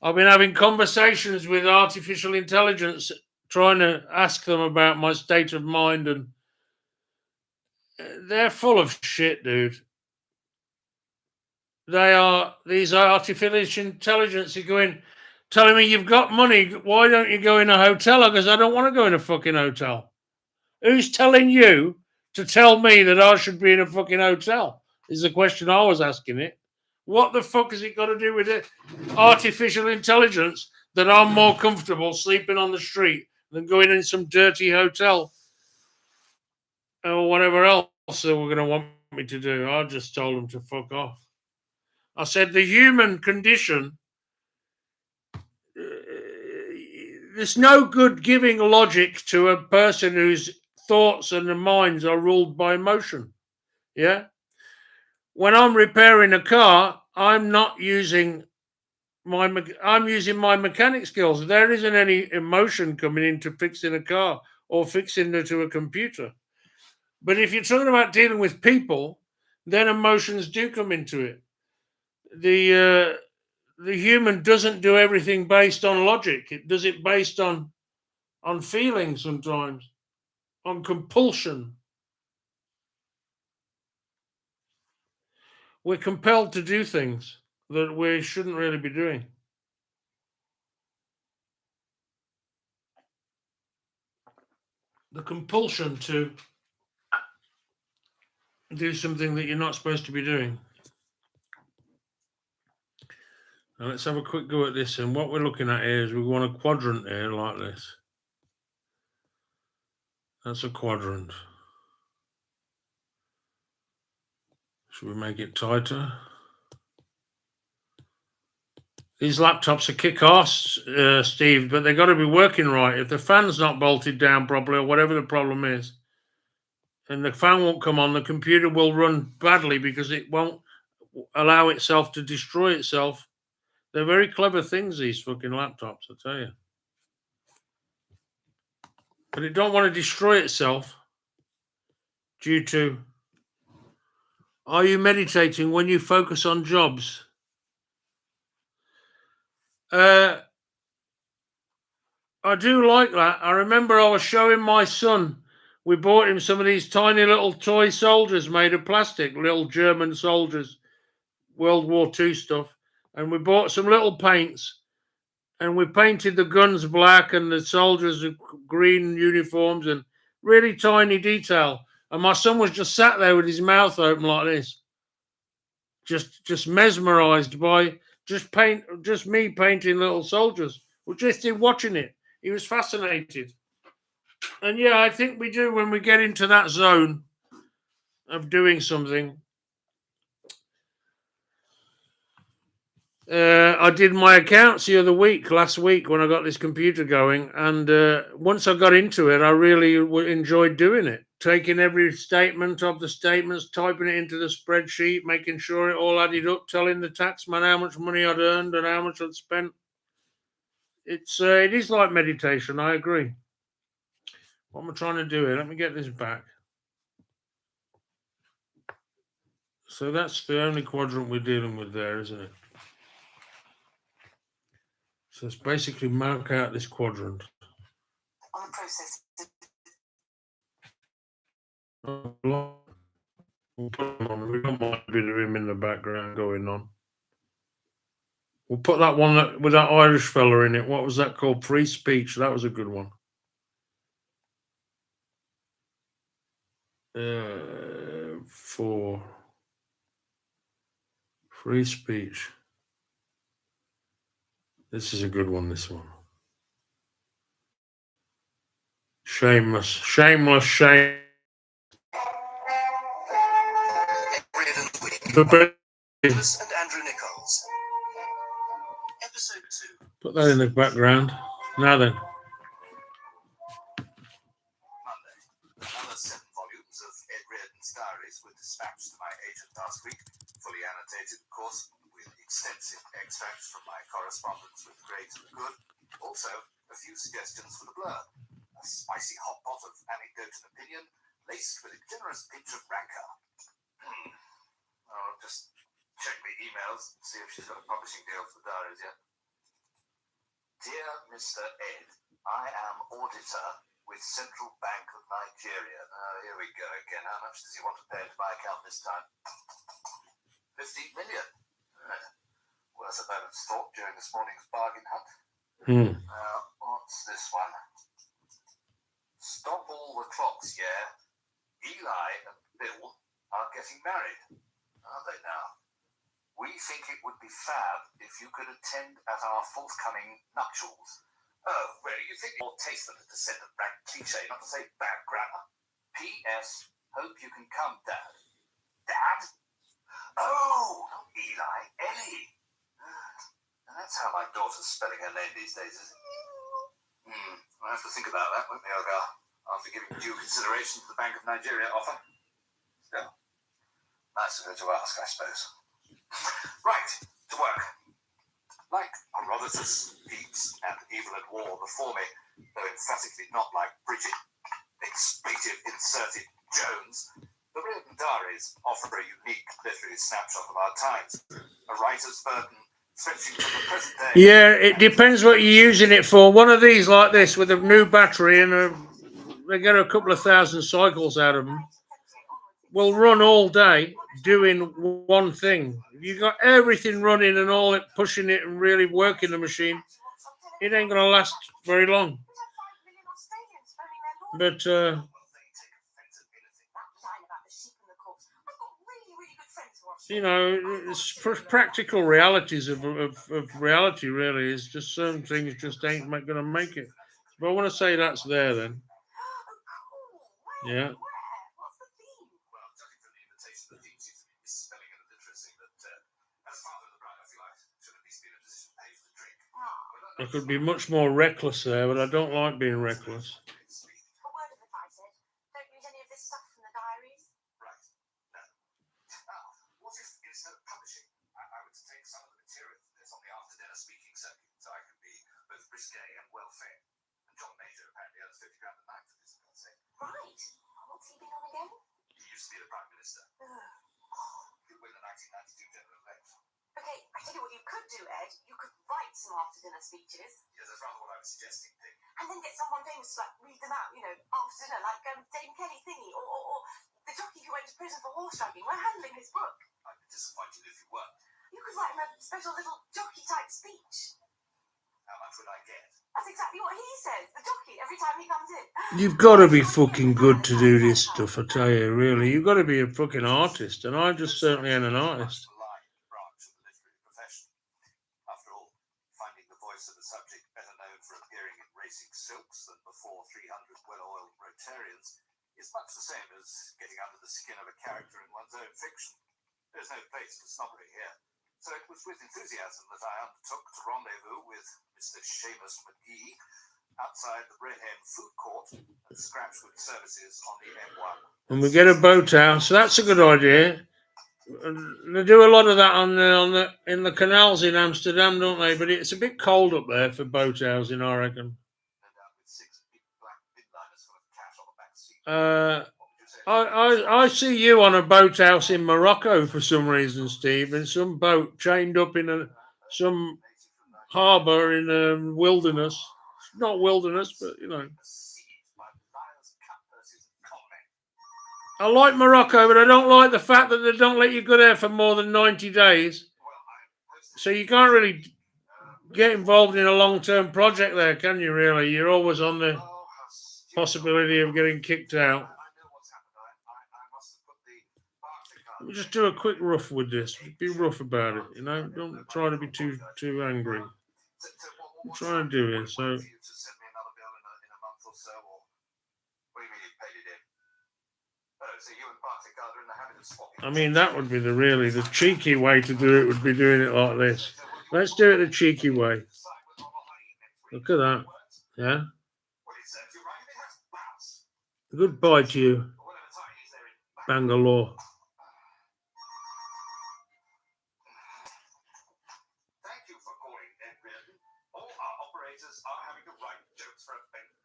I've been having conversations with artificial intelligence, trying to ask them about my state of mind, and they're full of shit, dude. These artificial intelligence are telling me, "You've got money, why don't you go in a hotel?" Because I don't want to go in a fucking hotel. Who's telling you to tell me that I should be in a fucking hotel? Is the question I was asking it. What the fuck has it got to do with it? Artificial intelligence that I'm more comfortable sleeping on the street than going in some dirty hotel or whatever else they were going to want me to do. I just told them to fuck off. I said the human condition, there's no good giving logic to a person whose thoughts and minds are ruled by emotion. Yeah? When I'm repairing a car, I'm using my mechanic skills. There isn't any emotion coming into fixing a car or fixing it to a computer. But if you're talking about dealing with people, then emotions do come into it. The human doesn't do everything based on logic. It does it based on feeling sometimes. on compulsion. We're compelled to do things that we shouldn't really be doing. The compulsion to do something that you're not supposed to be doing. Now let's have a quick go at this. And what we're looking at here is we want a quadrant here like this. That's a quadrant. Should we make it tighter? These laptops are kick-ass, Steve, but they've got to be working right. If the fan's not bolted down properly or whatever the problem is, and the fan won't come on, the computer will run badly because it won't allow itself to destroy itself. They're very clever things, these fucking laptops, I tell you. But it don't want to destroy itself due to... Are you meditating when you focus on jobs? I do like that. I remember I was showing my son, we bought him some of these tiny little toy soldiers made of plastic, little German soldiers, World War II stuff. And we bought some little paints and we painted the guns black and the soldiers green uniforms and really tiny detail. And my son was just sat there with his mouth open like this, just mesmerized by just me painting little soldiers. We're just watching it. He was fascinated. And yeah, I think we do when we get into that zone of doing something. I did my accounts the other week, last week, when I got this computer going. And once I got into it, I really enjoyed doing it. Taking every statement of the statements, typing it into the spreadsheet, making sure it all added up, telling the taxman how much money I'd earned and how much I'd spent. It is like meditation, I agree. What am I trying to do here? Let me get this back. So that's the only quadrant we're dealing with there, isn't it? So let's basically mark out this quadrant. On the process. We'll put him on. We don't mind a bit of him in the background going on. We'll put that one with that Irish fella in it. What was that called? Free speech. That was a good one. For free speech. This is a good one, this one. Shameless, shameless, shame. And Andrew Nichols. Episode 2. Put that in the background. Now then. Monday. Another 7 volumes of Ed Reardon's diaries were dispatched to my agent last week, fully annotated, of course, with extensive extracts from my correspondence with the great and the good. Also, a few suggestions for the blurb. A spicy hot pot of anecdote and opinion, laced with a generous pinch of rancor. I'll just check the emails, see if she's got a publishing deal for the diaries yet. Dear Mr. Ed, I am auditor with Central Bank of Nigeria. Here we go again. How much does he want to pay into my account this time? 15 million. Worth a moment's thought during this morning's bargain hunt. What's this one? Stop all the clocks, yeah. Eli and Bill are getting married. Are they now? We think it would be fab if you could attend at our forthcoming nuptials. Oh, really? You think more taste than a descendant rank cliche, not to say bad grammar? P.S. Hope you can come, Dad. Dad? Oh, not Eli, Ellie. And that's how my daughter's spelling her name these days, is it? I'll have to think about that, won't we, Olga? After giving due consideration to the Bank of Nigeria offer. Still, nice of her to ask, I suppose. Right, to work. Like Herodotus, Pepys, and Evil at War before me, though emphatically not like Bridget, expletive inserted Jones, the Reardon diaries offer a unique literary snapshot of our times. A writer's burden stretching from the present day. Yeah, it depends what you're using it for. One of these like this with a new battery and they get a couple of thousand cycles out of them, will run all day doing one thing. You got everything running and all it, pushing it and really working the machine. It ain't going to last very long. But, you know, it's practical realities of reality, really, is just certain things just ain't going to make it. But I want to say that's there then. Yeah. I could be much more reckless there, but I don't like being reckless. Okay, I tell you what you could do, Ed. You could write some after-dinner speeches. Yes, that's rather what I was suggesting, Dick. And then get someone famous to read them out, after dinner, like Dame Kelly Thingy, or the jockey who went to prison for horse riding. We're handling his book. I'd be disappointed if you weren't. You could write him a special little jockey-type speech. How much would I get? That's exactly what he says, the jockey, every time he comes in. You've got to be fucking good to do this stuff, I tell you, really. You've got to be a fucking artist, and I just certainly ain't an artist. Of the subject better known for appearing in Racing Silks than before 300 well-oiled Rotarians is much the same as getting under the skin of a character in one's own fiction. There's no place for snobbery here. So it was with enthusiasm that I undertook to rendezvous with Mr. Seamus McGee outside the Breham Food Court at Scratchwood Services on the M1. And we get a boat out, so that's a good idea. They do a lot of that in the canals in Amsterdam, don't they? But it's a bit cold up there for boat housing, I reckon. I see you on a boathouse in Morocco for some reason, Steve, in some boat chained up in some harbour in a wilderness. Not wilderness, but I like Morocco, but I don't like the fact that they don't let you go there for more than 90 days. So you can't really get involved in a long-term project there, can you, really? You're always on the possibility of getting kicked out. We'll just do a quick rough with this. Be rough about it, Don't try to be too angry. I'm trying to do it, so... I mean, that would be the cheeky way to do it would be doing it like this. Let's do it the cheeky way. Look at that. Yeah? Goodbye to you, Bangalore.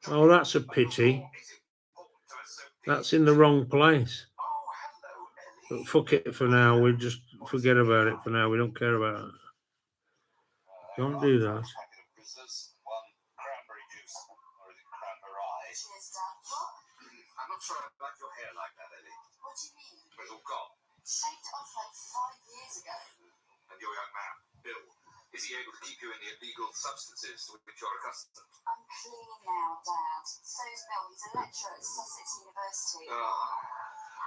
Oh, that's a pity. That's in the wrong place. But fuck it for now. We just forget about it for now. We don't care about it. Don't do that. I'm not sure I like your hair like that, Ellie. What do you mean? It's all gone. Shaved it off like 5 years ago. And your young man, Bill, is he able to keep you in the illegal substances to which you're accustomed? I'm clean now, Dad. So's Bill. He's a lecturer at Sussex University.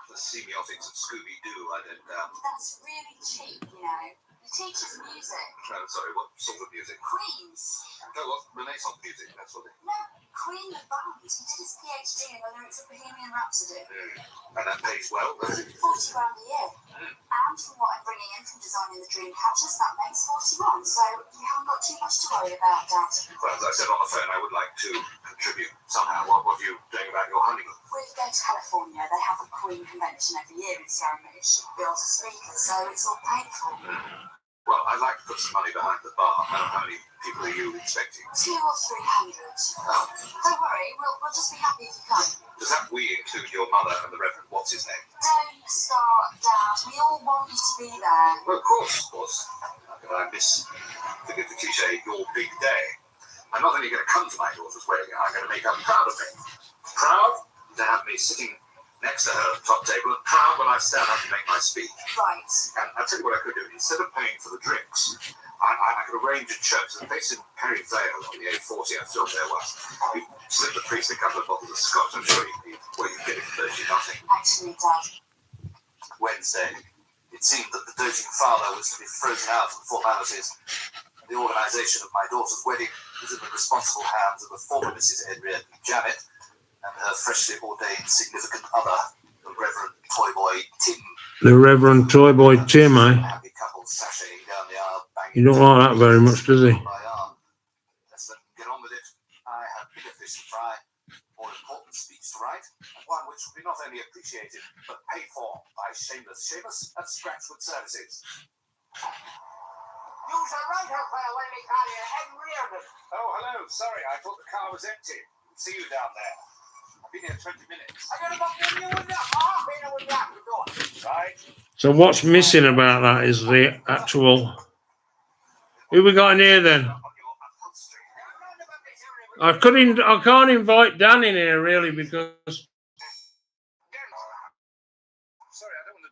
The semiotics of Scooby-Doo, I don't doubt. That's really cheap, He teaches music. Oh, sorry, what sort of music? Queen's. Oh, what? Renaissance music, that sort of thing. No, Queen the band. He did his PhD in the lyrics of Bohemian Rhapsody. And that pays well, does it? 40 grand a year. And from what I'm bringing in from designing the dream catchers, that makes 41. So you haven't got too much to worry about, Dad. Well, as I said on the phone, I would like to contribute somehow. What are you doing about your honeymoon? We're going to California. They have a Queen convention every year in Scaramouche. Bill's a speaker, so it's all paid for. Well, I'd like to put some money behind the bar. How many people are you expecting? 200 or 300. Don't worry, we'll just be happy if you come. Does that we include your mother and the Reverend what's his name? Don't start, Dad. We all want you to be there. Well, of course. How can I forgive the cliche, your big day? I'm not only going to come to my daughter's wedding, I'm going to make her proud of me. Proud to have me sitting next to her at the top table, and proud when I stand up and make my speech. Right. And I'll tell you what I could do. Instead of paying for the drinks, I could arrange a church. There's a place in Perry Vale on the A40. I filmed there once. You slip the priest a couple of bottles of scotch. I'm sure you get it virtually nothing. Actually, Dad. Wednesday, it seemed that the doting father was to be frozen out of the formalities. The organisation of my daughter's wedding was in the responsible hands of the former Mrs. Henriette Janet and her freshly ordained significant other, the Reverend Toyboy Tim. The Reverend Toyboy Tim, eh? Happy couple sashaying down the aisle, banging. You don't like that very much, does he? Let's let them get on with it. I have bigger fish to fry, more important speech to write, and one which will be not only appreciated but paid for by Shameless Seamus at Scratchwood Services. Use a right up there when we call you Henrietta. Oh, hello. Sorry, I thought the car was empty. See you down there. I've been here 20 minutes. I'm going to book you in the half in with that door. Right. So what's missing about that is the actual... Who we got in here then? I can't invite Dan in here really because... Sorry, I don't want to...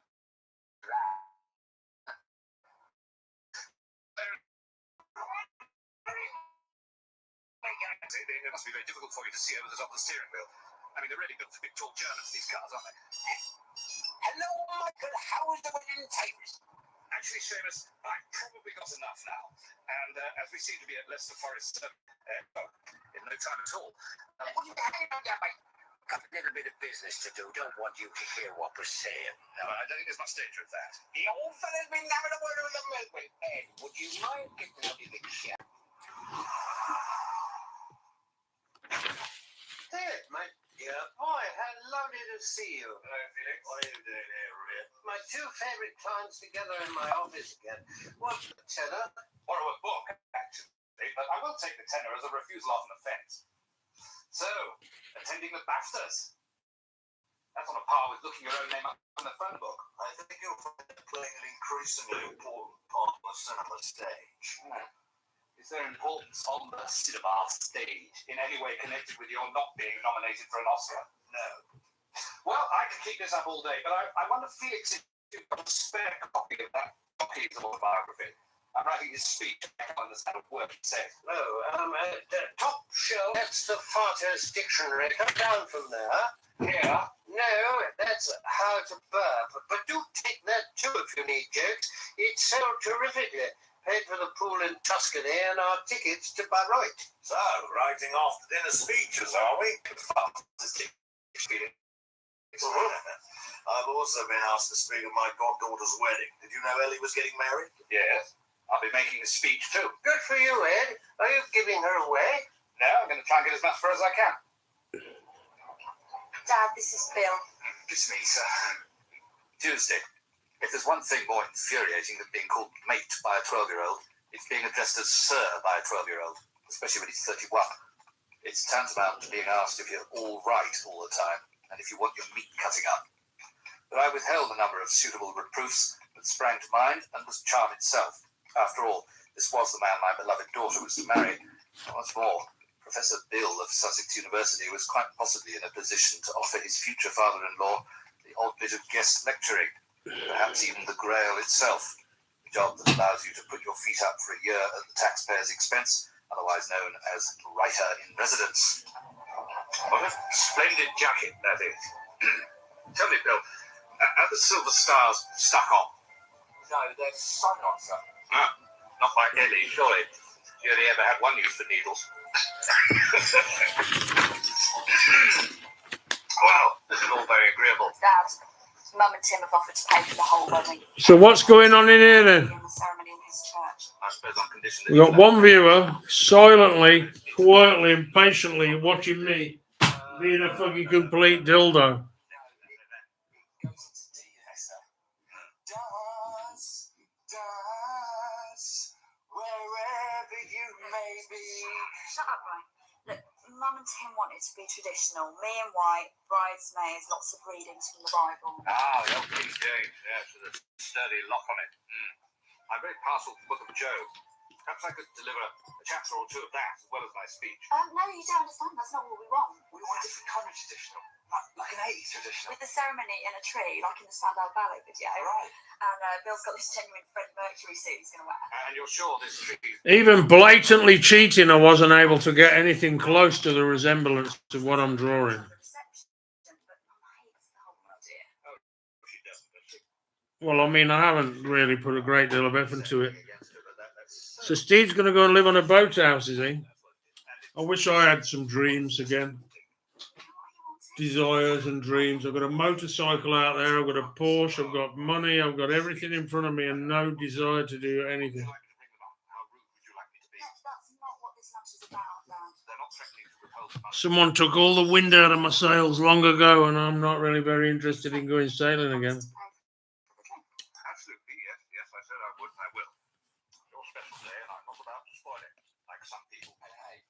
It must be very difficult for you to see over the top of the steering wheel. I mean, they're really built for big, tall Germans, these cars, aren't they? Hello, Michael. How is the wedding tapes? Actually, Seamus, I've probably got enough now. And as we seem to be at Leicester Forest in no time at all... What are you hanging on there, mate? Got a little bit of business to do. Don't want you to hear what we're saying. No, I don't think there's much danger of that. The old fella's been having a word with the milkman. Ed, would you mind getting out of the chair? Ted, mate. Yeah. Boy, how lovely to see you. Hello, Felix. What are you doing here, Rick? My two favourite clients together in my office again. What's the tenor? Borrow a book, actually. But I will take the tenor as a refusal of an offence. So, attending the BAFTAs. That's on a par with looking your own name up in the phone book. I think you'll find it playing an increasingly important part on the cinema stage. Is there importance on the cinema stage in any way connected with your not being nominated for an Oscar? No. Well, I could keep this up all day, but I wonder, Felix, if you've got a spare copy of that copy of the autobiography. I'm writing his speech. I can't understand a word he says. Top shelf. That's the Farter's Dictionary. Come down from there. Here? No, that's How to Burp. But do take that too if you need jokes. It's sold terrifically. Paid for the pool in Tuscany and our tickets to Bayreuth. So, writing after dinner speeches, are we? Farter's Dictionary. I've also been asked to speak at my goddaughter's wedding. Did you know Ellie was getting married? Yes. I'll be making a speech too. Good for you, Ed. Are you giving her away? No, I'm going to try and get as much for her as I can. Dad, this is Bill. It's me, sir. Tuesday. If there's one thing more infuriating than being called mate by a 12-year-old, it's being addressed as sir by a 12-year-old, especially when he's 31. It's tantamount to being asked if you're all right all the time, and if you want your meat cutting up. But I withheld a number of suitable reproofs that sprang to mind and was charm itself. After all, this was the man my beloved daughter was to marry. And what's more, Professor Bill of Sussex University was quite possibly in a position to offer his future father-in-law the odd bit of guest lecturing, perhaps even the Grail itself, a job that allows you to put your feet up for a year at the taxpayer's expense, otherwise known as writer in residence. What a splendid jacket that is. Tell me, Bill, are the silver stars stuck on? No, they're sewn on, sir. Ah, not like Ellie, surely. She only ever had one use for needles. Well, this is all very agreeable. Dad, Mum and Tim have offered to pay for the whole wedding. So what's going on in here then? In the ceremony in his church. I suppose on condition that We got one viewer silently, quietly, and patiently watching me being a fucking complete dildo. Wherever you may be. Shut up, Ryan. Look, Mum and Tim want it to be traditional. Me and white, bridesmaids, lots of readings from the Bible. Ah, the old King James, yes, with a sturdy lock on it. I'm very partial to the Book of Job. Perhaps I could deliver a chapter or two of that as well as my speech. No, you don't understand. That's not what we want. We want a different kind of traditional, like an 80s traditional. With the ceremony in a tree, like in the Spandau Ballet video. Right. And Bill's got this genuine Freddie Mercury suit he's going to wear. And you're sure this tree... Even blatantly cheating, I wasn't able to get anything close to the resemblance of what I'm drawing. Well, I mean, I haven't really put a great deal of effort into it. So Steve's going to go and live on a boathouse, is he? I wish I had some dreams again. Desires and dreams. I've got a motorcycle out there. I've got a Porsche. I've got money. I've got everything in front of me and no desire to do anything. Someone took all the wind out of my sails long ago, and I'm not really very interested in going sailing again. Absolutely, yes, I said I would, and I will. Your special day, and I'm not about to spoil it, like some people. Hey,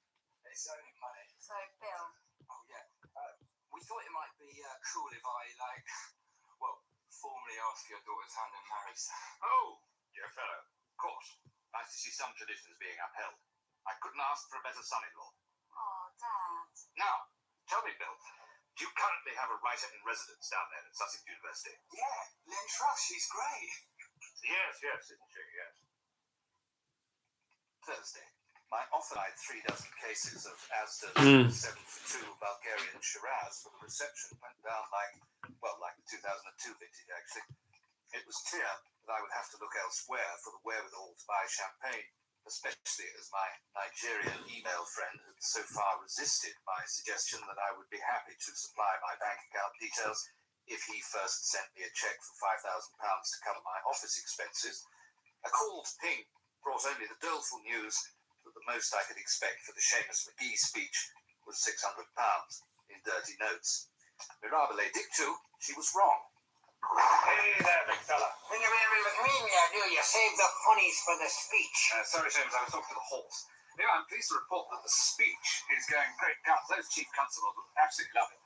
it's only money. So, Bill. Oh, yeah. We thought it might be cool if I, formally ask your daughter's hand in marriage. Oh, dear fellow, of course. Nice to see some traditions being upheld. I couldn't ask for a better son-in-law. Oh, Dad. Now, tell me, Bill, do you currently have a writer in residence down there at Sussex University? Yeah, Lynn Truss, she's great. Yes, isn't she? Yes. Thursday, my offer eyed 3 dozen cases of Asda 7 for 2 Bulgarian Shiraz for the reception went down like the 2002 vintage, actually. It was clear that I would have to look elsewhere for the wherewithal to buy champagne, especially as my Nigerian email friend had so far resisted my suggestion that I would be happy to supply my bank account details if he first sent me a cheque for £5,000 to cover my office expenses. A call to Ping brought only the doleful news that the most I could expect for the Seamus McGee speech was £600 in dirty notes. Mirabile dictu, she was wrong. Hey there, big fella. When you're very with me, do you save the funnies for the speech? Sorry, James, I was talking to the horse. Anyway, I'm pleased to report that the speech is going great guns. Those chief constables will absolutely love it.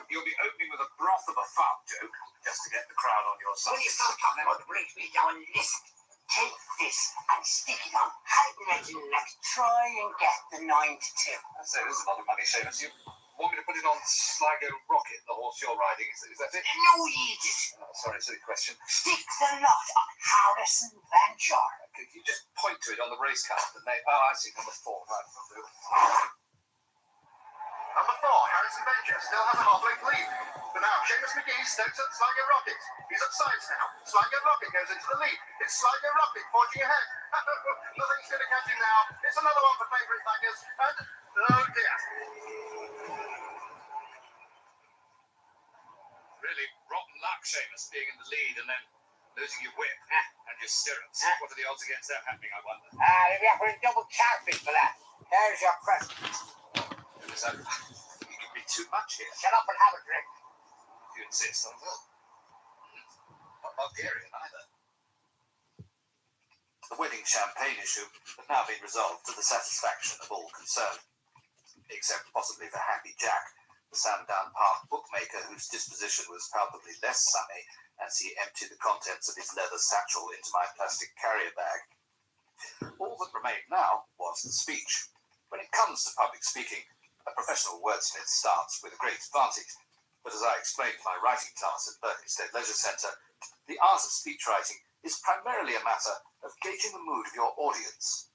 You'll be opening with a broth of a fart joke, just to get the crowd on your side. Will you stop talking about the break me down? Listen, take this and stick it on high your neck. Try and get the 9 to 2. So there's a lot of money, Seamus. You want me to put it on Sligo Rocket, the horse you're riding? Is that it? No, Aegis. Sorry, silly question. Stick the lot on Harrison Van Jordan. Could you just point to it on the race card? The name? Oh, I see. Number 4. Right. Number 4, Harrison Venture, still has a half-length lead. But now, Seamus McGee steps at Sligo Rocket. He's at sides now. Sligo Rocket goes into the lead. It's Sligo Rocket forging ahead. Nothing's going to catch him now. It's another one for favourite baggers. And, oh dear. Really rotten luck, Seamus, being in the lead and then losing your whip and your stirrups. What are the odds against that happening, I wonder? If you have a double charping for that, there's your present. You give me too much here. Shut up and have a drink. You insist, I will. Not Bulgarian either. The wedding champagne issue had now been resolved to the satisfaction of all concerned, except possibly for Happy Jack, the Sandown Park bookmaker whose disposition was palpably less sunny as he emptied the contents of his leather satchel into my plastic carrier bag. All that remained now was the speech. When it comes to public speaking, a professional wordsmith starts with a great advantage. But as I explained to my writing class at Berkhamsted Leisure Centre, the art of speech writing is primarily a matter of gauging the mood of your audience.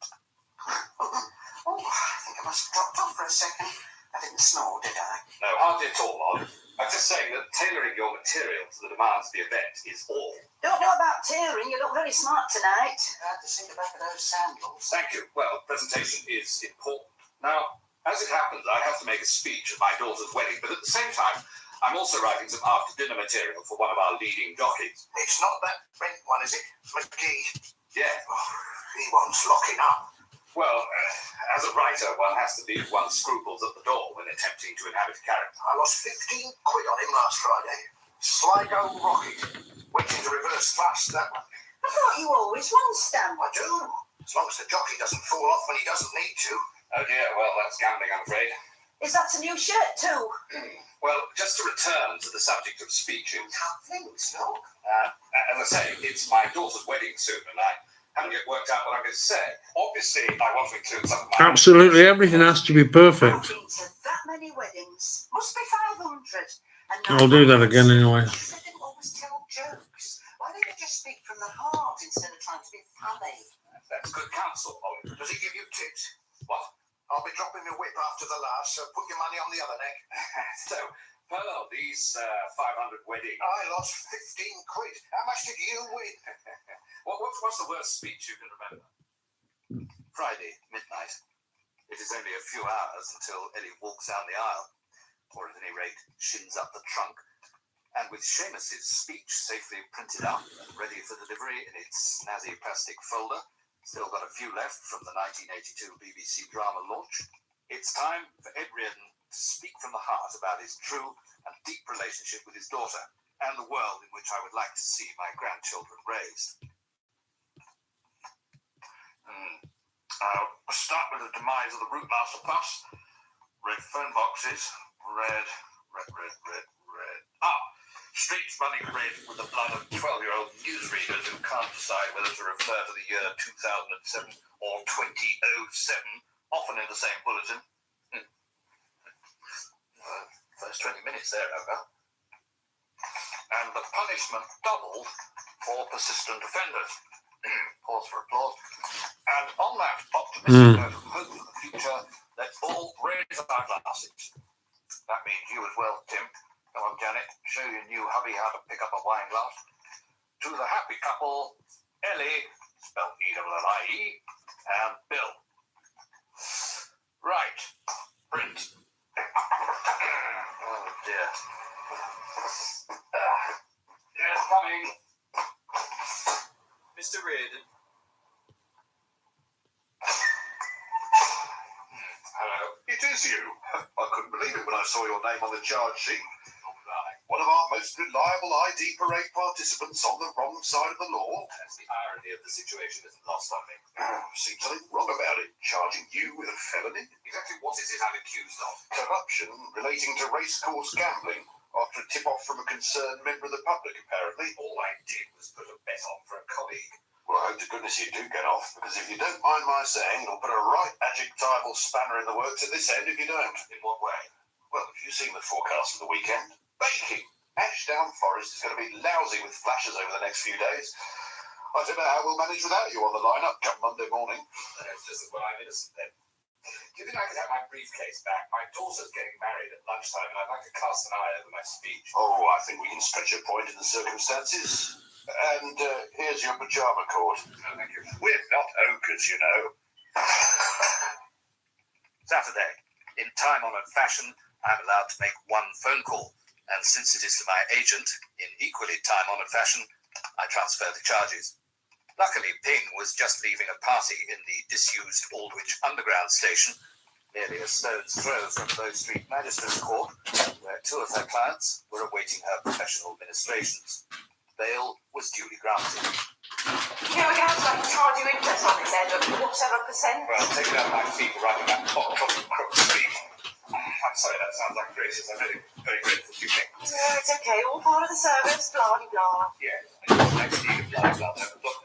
Oh, I think I must have dropped off for a second. I didn't snore, did I? No, hardly at all, Lon. I'm just saying that tailoring your material to the demands of the event is all. Don't know about tailoring. You look very smart tonight. I had to see the back of those sandals. Thank you. Well, presentation is important. Now, as it happens, I have to make a speech at my daughter's wedding, but at the same time, I'm also writing some after-dinner material for one of our leading jockeys. It's not that Brent one, is it? McGee. Yeah. Oh, he wants locking up. Well, as a writer, one has to leave one's scruples at the door when attempting to inhabit a character. I lost 15 quid on him last Friday. Sligo Rocket. Went into reverse fast, that one. I thought you always won, Stan. I do. As long as the jockey doesn't fall off when he doesn't need to. Oh dear, well, that's gambling, I'm afraid. Is that a new shirt too? Well, just to return to the subject of speeches. How things, no? As I say, it's my daughter's wedding soon, and I haven't yet worked out what I'm going to say. Obviously, I want to include some of my... Absolutely, everything has to be perfect. I've been to that many weddings. Must be 500. And I'll do that again anyway. They didn't always tell jokes. Why don't you just speak from the heart instead of trying to be funny? That's good counsel, Ollie. Does he give you tips? What? I'll be dropping my whip after the last, so put your money on the other neck. So, Pearl, these 500 weddings... I lost 15 quid. How much did you win? What's the worst speech you can remember? Friday, midnight. It is only a few hours until Ellie walks down the aisle, or at any rate, shins up the trunk, and with Seamus's speech safely printed up and ready for delivery in its snazzy plastic folder, still got a few left from the 1982 BBC drama launch, it's time for Ed Reardon to speak from the heart about his true and deep relationship with his daughter, and the world in which I would like to see my grandchildren raised. I'll start with the demise of the Routemaster Plus. Red phone boxes. Red. Streets running red with the blood of 12-year-old newsreaders who can't decide whether to refer to the year 2007 or 2007, often in the same bulletin. First 20 minutes there, over. And the punishment doubled for persistent offenders. Pause for applause. And on that optimistic note of hope for the future, let's all raise our glasses. That means you as well, Tim. Come on, Janet. Show your new hubby how to pick up a wine glass. To the happy couple, Ellie, spelled E-L-L-I-E, and Bill. Right. Print. Oh, dear. Yes, coming. Mr. Reardon. Hello. It is you. I couldn't believe it when I saw your name on the charge sheet. One of our most reliable ID parade participants on the wrong side of the law. That's the irony of the situation isn't lost on me. Seems something wrong about it. Charging you with a felony? Exactly what is it I'm accused of? Corruption relating to racecourse gambling. After a tip-off from a concerned member of the public, apparently. All I did was put a bet on for a colleague. Well, I hope to goodness you do get off, because if you don't mind my saying, it'll put a right adjectival spanner in the works at this end if you don't. In what way? Well, have you seen the forecast for the weekend? Baking! Ashdown Forest is going to be lousy with flashes over the next few days. I don't know how we'll manage without you on the lineup come Monday morning. It's just that when I'm innocent then. Do you think I could have my briefcase back? My daughter's getting married at lunchtime and I'd like to cast an eye over my speech. Oh, I think we can stretch a point in the circumstances. And here's your pyjama cord. Oh, thank you. We're not ogres, you know. Saturday. In time-honoured fashion, I'm allowed to make one phone call. And since it is to my agent, in equally time-honoured fashion, I transfer the charges. Luckily, Ping was just leaving a party in the disused Aldwych Underground station, merely a stone's throw from Bow Street Magistrates Court, where two of her clients were awaiting her professional ministrations. Bail was duly granted. You know, we're going to have to charge you interest on this, Ed, of whatever percent. Well, take it out of my feet right in that hot Crook Street. I'm sorry, that sounds like gracious. I'm really very grateful to you, Nick. Yeah, it's okay. All part of the service, blah, blah, blah. Yeah, actually, blah, blah, blah. Look,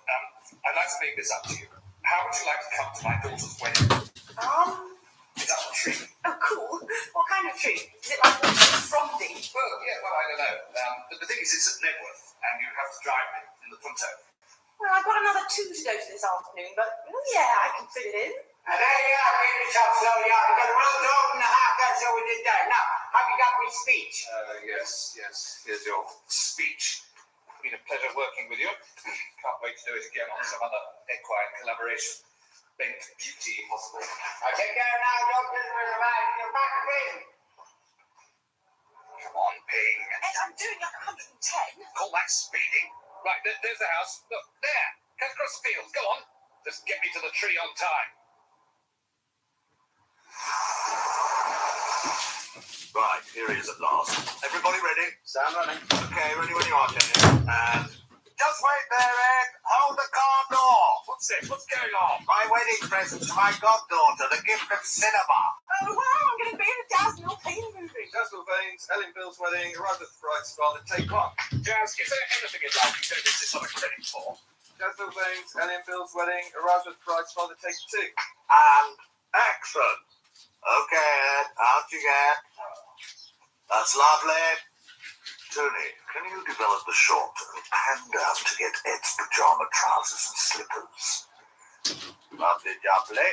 I'd like to make this up to you. How would you like to come to my daughter's wedding? It's up a tree. Oh, cool. What kind of tree? Is it like frosty? Well, yeah, well, I don't know. But the thing is, it's at Nebworth, and you have to drive me in the Pronto. Well, I've got another 2 to go to this afternoon, but yeah, I can fit it in. And there you are, finish up slowly out. We've got a road dog and a half, that's how we did that. Now, have you got my speech? Yes. Here's your speech. It's been a pleasure working with you. Can't wait to do it again on some other equine collaboration. Bent beauty possible. Now take care now, doctors, we're arriving. You're back again. Come on, Ping. Ed, I'm doing like 110. Call that speeding? Right, there's the house. Look, there. Cut across the fields. Go on. Just get me to the tree on time. Right, here he is at last. Everybody ready? Stand running. Okay, ready when you are, Jenny. And Just wait there, Ed. Hold the car door. What's this? What's going on? My wedding present to my goddaughter, the gift of cinema. Oh, wow, I'm going to be in a Jazz Mill Payne movie. Jasmine Baines, Ellen Bill's wedding, arrived at the right spot, and take one. Jazz, is there anything in life you don't insist on a credit for? Jasmine Baines, Ellen Bill's wedding, arrived at Price, Father Take 2. And action. Okay, Ed, out you get. That's lovely. Tony, can you develop the shot and pan down to get Ed's pajama trousers and slippers? Lovely, jubbly.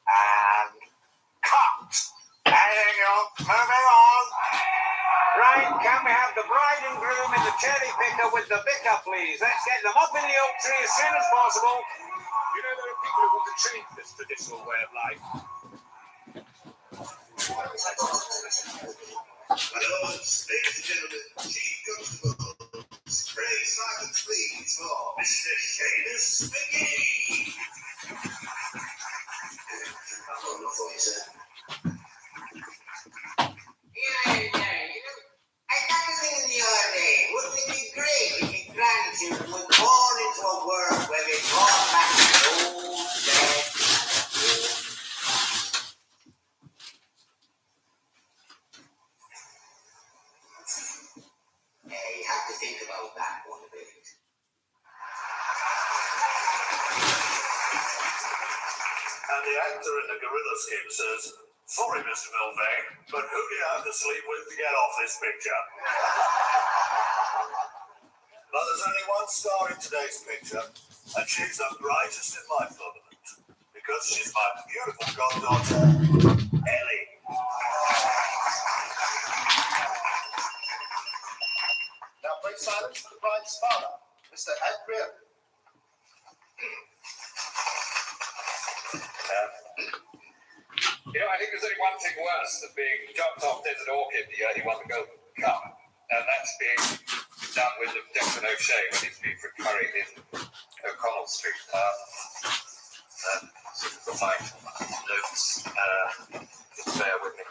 And cut. Hang on, moving on. Right, can we have the bride and groom in the cherry picker with the vicar, please? Let's get them up in the oak tree as soon as possible. You know, there are people who want to change this traditional way of life. Ladies and gentlemen, Chief Constable, raise silence please for Mr. Seamus McGee. Come on, officer. I got a thing in the other day. Wouldn't it be great if your grandchildren were born into a world where they brought back the old dead? Yeah, you have to think about that one a bit. And the actor in the gorilla skin says, "Sorry, Mr. Milbank, but who do you have to sleep with to get off this picture?" But there's only one star in today's picture, and she's the brightest in my firmament, because she's my beautiful goddaughter, Ellie. Now, please silence for the bride's father, Mr. Ed Reardon. You know, I think there's only one thing worse than being jumped off Desert Orchid the year he won the Golden Cup, and that's being done with Declan O'Shea when he's been for curry in O'Connell Street. For my notes, bear with me.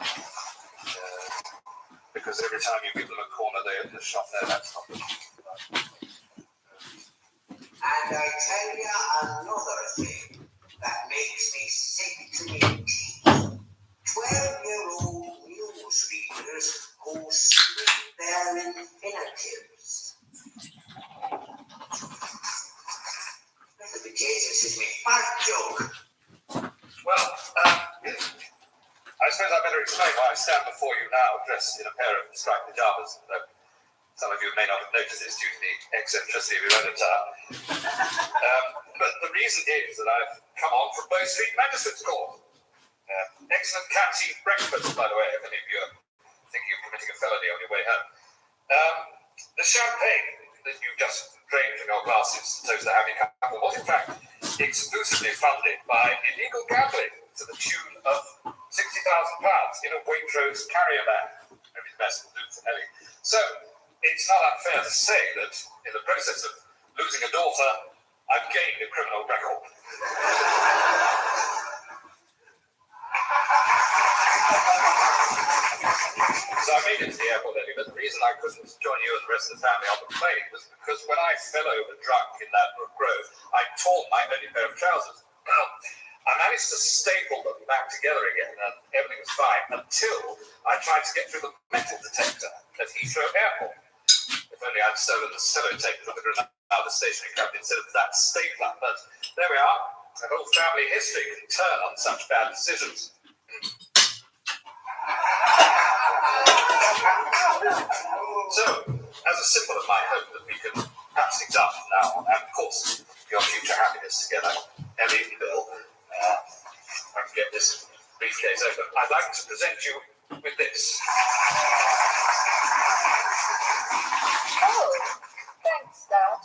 Because every time you give them a corner, they open the shop there. That's not good. And I tell you another thing that makes me sick to my teeth. 12-year-old newsreaders who split their infinitives. Jesus is my fart joke. Well, I suppose I better explain why I stand before you now, dressed in a pair of striped pajamas. Though some of you may not have noticed this due to the eccentricity of your own attire. But the reason is that I've come on from Bow Street Magistrates Court. Excellent canteen breakfast, by the way, if any of you are thinking of committing a felony on your way home. The champagne that you just drained from your glasses to toast the happy couple was, in fact, exclusively funded by illegal gambling to the tune of £60,000 in a Waitrose carrier bag. Maybe the best will do for Ellie. So, it's not unfair to say that in the process of losing a daughter, I've gained a criminal record. So I made it to the airport early, but the reason I couldn't join you and the rest of the family on the plane was because when I fell over drunk in that grove, I tore my only pair of trousers. I managed to staple them back together again, and everything was fine until I tried to get through the metal detector at Heathrow Airport. If only I'd stolen the sellotape from the Granada stationery company instead of that stapler. But there we are. A whole family history can turn on such bad decisions. So, as a symbol of my hope that we can patch things up now, and of course, your future happiness together, Ellie and Bill, I can get this briefcase open. I'd like to present you with this. Oh, thanks, Dad.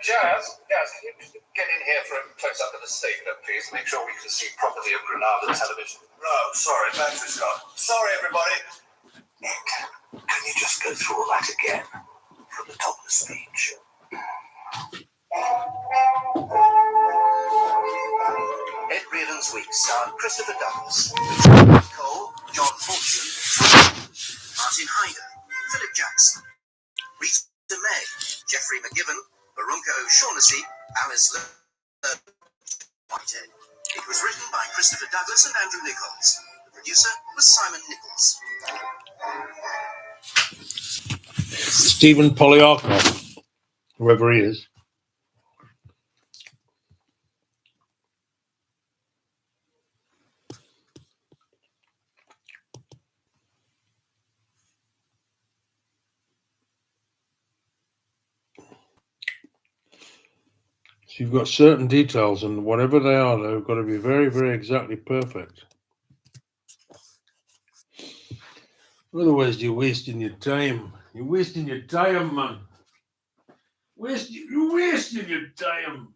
Jazz, can you get in here for a close-up of the stapler, please? Make sure we can see properly of Granada television. Oh, sorry, battery's gone. Sorry, everybody. Nick, can you just go through all that again from the top of the speech? Ed Reardon's Week starred Christopher Douglas, Cole, John Fortune, Martin Hyder, Philip Jackson, Rita May, Geoffrey McGibbon, Barunka O'Shaughnessy, Alice Whitehead. It was written by Christopher Douglas and Andrew Nichols. The producer was Simon Nichols. Stephen Polyarkov, whoever he is. You've got certain details, and whatever they are, they've got to be very, very exactly perfect. Otherwise, you're wasting your time. You're wasting your time, man. You're wasting your time.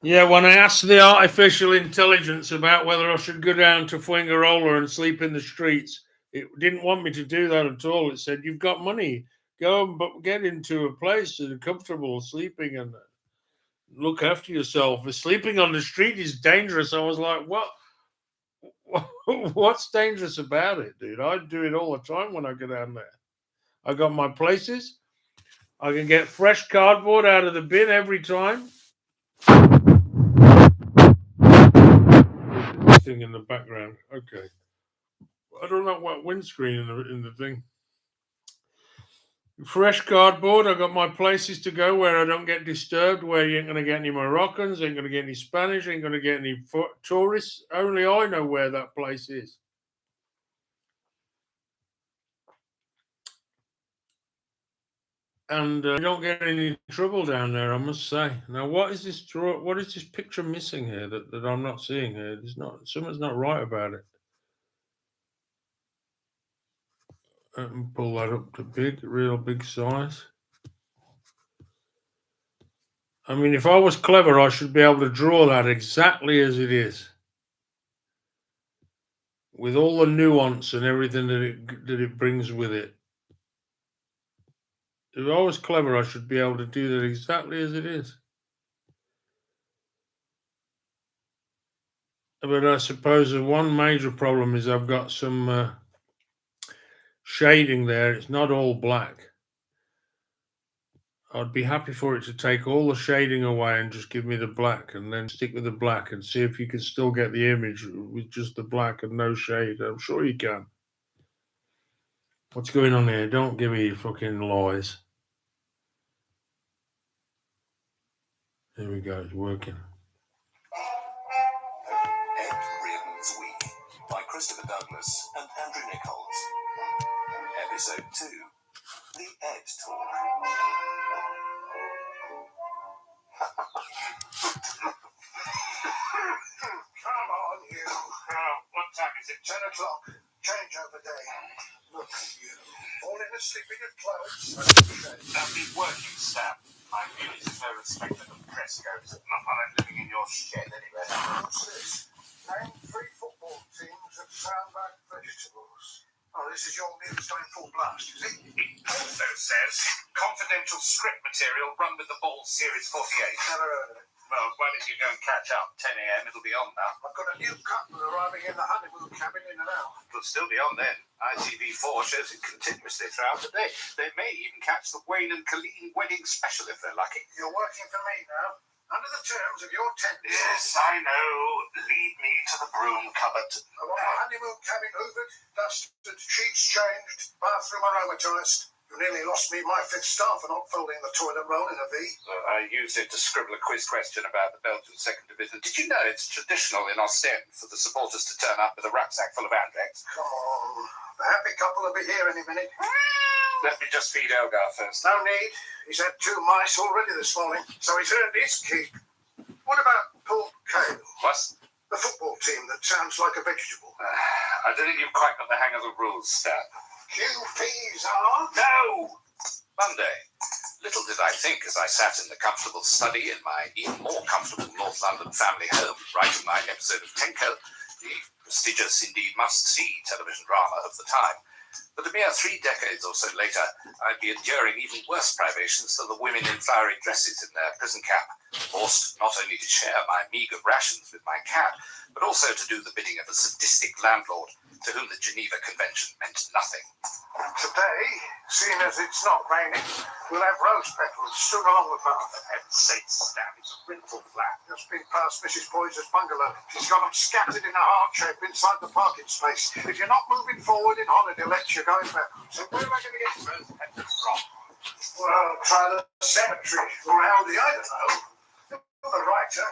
Yeah, when I asked the artificial intelligence about whether I should go down to Fuengirola and sleep in the streets, it didn't want me to do that at all. It said, "You've got money. Go and get into a place that's comfortable sleeping and look after yourself. Sleeping on the street is dangerous." I was like, "What? What's dangerous about it, dude? I do it all the time when I go down there. I got my places. I can get fresh cardboard out of the bin every time." Thing in the background. Okay. I don't know what windscreen in the thing. Fresh cardboard. I got my places to go where I don't get disturbed, where you ain't going to get any Moroccans, ain't going to get any Spanish, ain't going to get any tourists. Only I know where that place is. And you don't get any trouble down there, I must say. Now, what is this picture missing here that I'm not seeing here? Something's not right about it. And pull that up to real big size. I mean, if I was clever, I should be able to draw that exactly as it is, with all the nuance and everything that it brings with it. If I was clever, I should be able to do that exactly as it is. But I suppose the one major problem is I've got some shading there. It's not all black. I'd be happy for it to take all the shading away and just give me the black, and then stick with the black and see if you can still get the image with just the black and no shade. I'm sure you can. What's going on here? Don't give me fucking lies. There we go, it's working. Ed Reardon's Week by Christopher Douglas and Andrew Nichols. Episode 2, The Ed Talk. Come on, you. What time is it? 10 o'clock. Changeover day. Look at you. Falling asleep in your clothes. That'll be working, Stab. My view is no respect for the press goes. Not while I'm living in your shed, anyway. What's this? Name 3 football teams that sound like vegetables. Oh, this is your news going full blast, is it? It also says confidential script material run with the ball series 48. Never heard of it. Well, why don't you go and catch up? 10 a.m. It'll be on now. I've got a new couple arriving in the honeymoon cabin in an hour. It'll still be on then. ITV4 shows it continuously throughout the day. They may even catch the Wayne and Colleen wedding special if they're lucky. You're working for me now. Under the terms of your tenure. Yes, I know. Lead me to the broom cupboard. I want my honeymoon cabin hoovered, dusted, sheets changed, bathroom aromatized. You nearly lost me my 5th star for not folding the toilet roll in a V. I used it to scribble a quiz question about the Belgian 2nd Division. Did you know it's traditional in Ostend for the supporters to turn up with a rucksack full of Andrex? Come on. The happy couple will be here any minute. Let me just feed Elgar first. No need. He's had 2 mice already this morning, so he's earned his keep. What about Port Kale? What? The football team that sounds like a vegetable. I don't think you've quite got the hang of the rules, Stab. QPs are? No! Monday. Little did I think as I sat in the comfortable study in my even more comfortable North London family home, writing my episode of Tenko, the prestigious, indeed must-see television drama of the time, that a mere 3 decades or so later, I'd be enduring even worse privations than the women in flowery dresses in their prison camp, forced not only to share my meagre rations with my cat, but also to do the bidding of a sadistic landlord, to whom the Geneva Convention meant nothing. Today, seeing as it's not raining, we'll have rose petals strewn along the path. For heaven's sake, Stan, it's a rinsel flat. Just been past Mrs. Poyser's bungalow. She's got them scattered in a heart shape inside the parking space. If you're not moving forward in holiday lets, you're going backwards. So where am I going to get rose petals from? Well, try the cemetery, or Aldi, I don't know. You're the writer.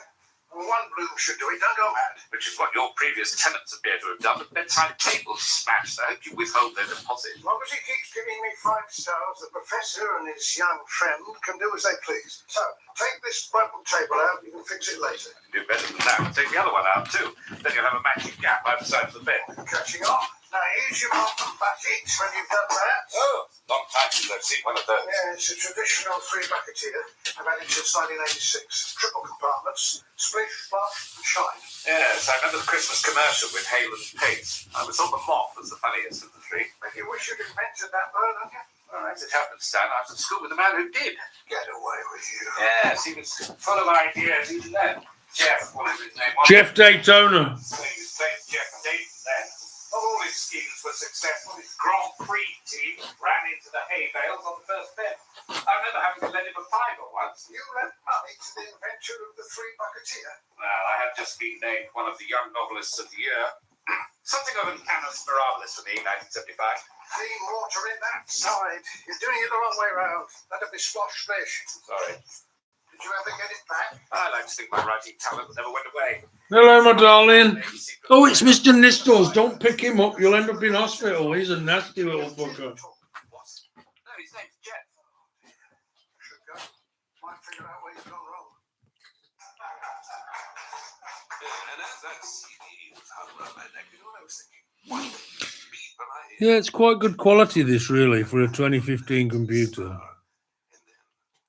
One bloom should do it, don't go mad. Which is what your previous tenants appear to have done. The bedside tables smashed. I hope you withhold their deposit. As long as he keeps giving me 5 stars, the professor and his young friend can do as they please. So, take this broken table out, you can fix it later. Do better than that. Take the other one out too. Then you'll have a matching gap either side of the bed. Catching on. Now, here's your mop and buckets when you've done that. Oh, long time since I've seen one of those. Yeah, it's a traditional 3-bucketeer. I've had it since 1986. Triple compartments, splish, splash, and shine. Yes, I remember the Christmas commercial with Hale and Pace. I always thought the mop was the funniest of the three. Make you wish you'd invented that bird, don't you? Well, as it happens, Stan, I was at school with a man who did. Get away with you. Yes, he was full of ideas even then. Jeff, what was his name? Jeff Daytona. Jeff Dayton then. Not all his schemes were successful. His Grand Prix team ran into the hay bales on the first bit. I remember having to lend him a fiver once. You lent money to the inventor of the 3-bucketeer. Well, I had just been named one of the Young Novelists of the Year. Something of an annus mirabilis for me, 1975. Clean water in that side. You're doing it the wrong way round. That'll be splosh splish. Sorry. Did you ever get it back? I like to think my writing talent never went away. Hello, my darling. Oh, it's Mr. Nistles. Don't pick him up. You'll end up in hospital. He's a nasty little fucker. What? No, his name's Jeff. Should go. Might figure out where you've gone wrong. And as that CD was hung around my neck, you know what I was thinking? What the beat when I Yeah, it's quite good quality, this, really, for a 2015 computer.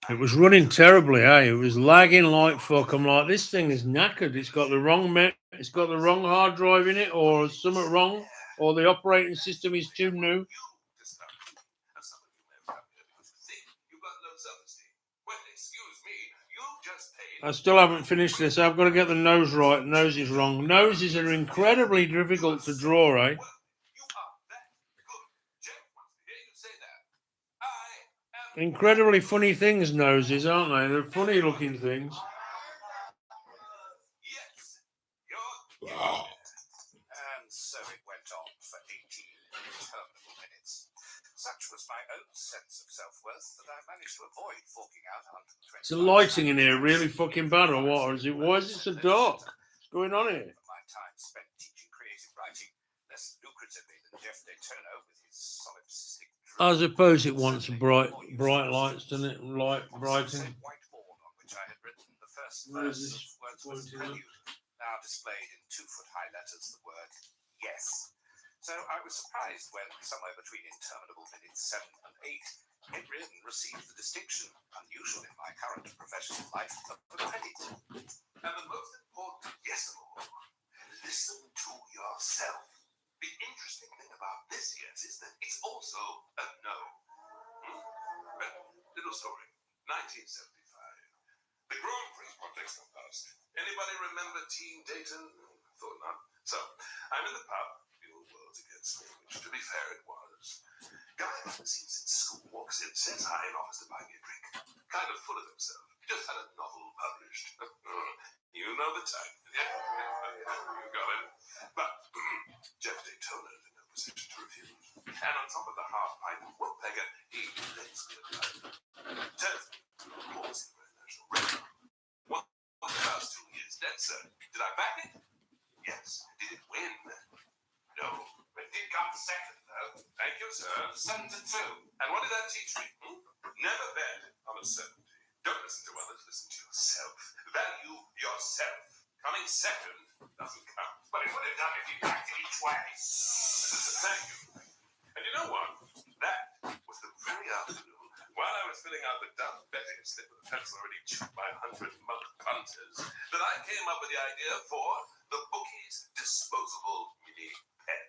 It was running terribly, It was lagging like fuck. I'm like, this thing is knackered. It's got the wrong it's got the wrong hard drive in it, or something wrong, or the operating system is too new. I still haven't finished this. I've got to get the nose right. Nose is wrong. Noses are incredibly difficult to draw, Incredibly funny things, noses, aren't they? They're funny looking things. Wow. And so it went on for 18 interminable minutes. Such was my own sense of self-worth that I managed to avoid forking out 120. Is the lighting in here really fucking bad or what? Or is it? Why is it so dark? What's going on here? My time spent teaching creative writing less lucratively than Jeff Daytona with his solipsistic. I suppose it wants bright lights, doesn't it? Light brighting. Whiteboard on which I had written the first verse of Wordsworth's Prelude, now displayed in 2-foot-high letters the word yes. So I was surprised when, somewhere between interminable minutes 7 and 8, Henrietta received the distinction, unusual in my current professional life, of a credit. And the most important yes of all, listen to yourself. The interesting thing about this yes is that it's also a no. Well, little story. 1975. The Grand Prix projects are past. Anybody remember Team Dayton? Thought not. So, I'm in the pub. The old world's against me, which, to be fair, it was. Guy I've seen since school walks in, says hi, and offers to buy me a drink. Kind of full of himself. Just had a novel published. You know the type. You got it. But Jeff Daytona is in no position to refuse. And on top of the half-pint Woodpecker, he lets me a pipe. Tells me, of course, he ran national record. Well, the past 2 years dead, sir. Did I back it? Yes. Did it win? No. But it did come second, though. Thank you, sir. 7-2. And what did that teach me? Never bet on a certainty. Don't listen to others, listen to yourself. Value yourself. Coming second doesn't count. But it would have done if you backed it each way. Thank you. And you know what? That was the very afternoon, while I was filling out the dumb betting slip with a pencil already chewed by 100 monk punters, that I came up with the idea for the bookie's disposable mini pen.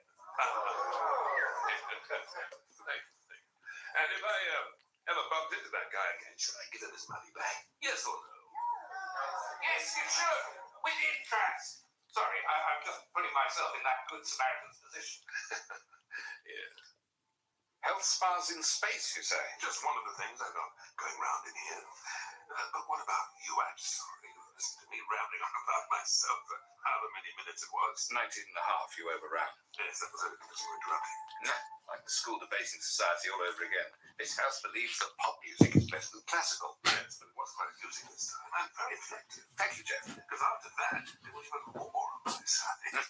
And if I ever bumped into that guy again, should I give him his money back? Yes or no? Yes, you should. With interest. Sorry, I'm just putting myself in that good Samaritan's position. Yeah. Health spas in space, you say? Just one of the things I've got going round in here. But what about you, Ad? Sorry, listen to me rambling on about myself for however many minutes it was. 19 and a half, you overran. Yes, that was only because you were interrupting. No, like the school debating society all over again. This house believes that pop music is better than classical. Yes, but it wasn't quite amusing this time. And very effective. Thank you, Jeff. Because after that, there was even more on my side.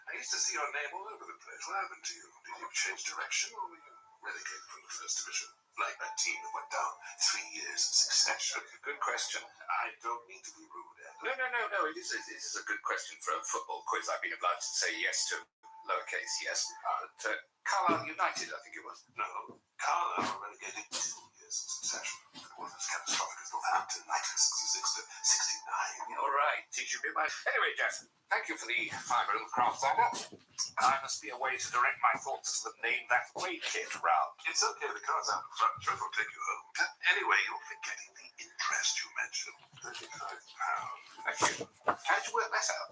I used to see your name all over the place. What happened to you? Did you change direction or were you relegated from the first division? Like that team that went down 3 years in succession. Good question. I don't mean to be rude, Ed. No. It is a good question for a football quiz. I've been obliged to say yes to, lowercase yes. But Carlisle United, I think it was. No, Carlisle were relegated 2 years in succession. It was as catastrophic as Northampton, 1966 to 69. All right, teach you a bit more. Anyway, Jeff, thank you for the fibre and craft dagger. I must be away to direct my thoughts to the name that way kit round. It's okay, the car's out in front. Jeff will take you home. Anyway, you're forgetting the interest you mentioned. £35. Thank you. How'd you work that out?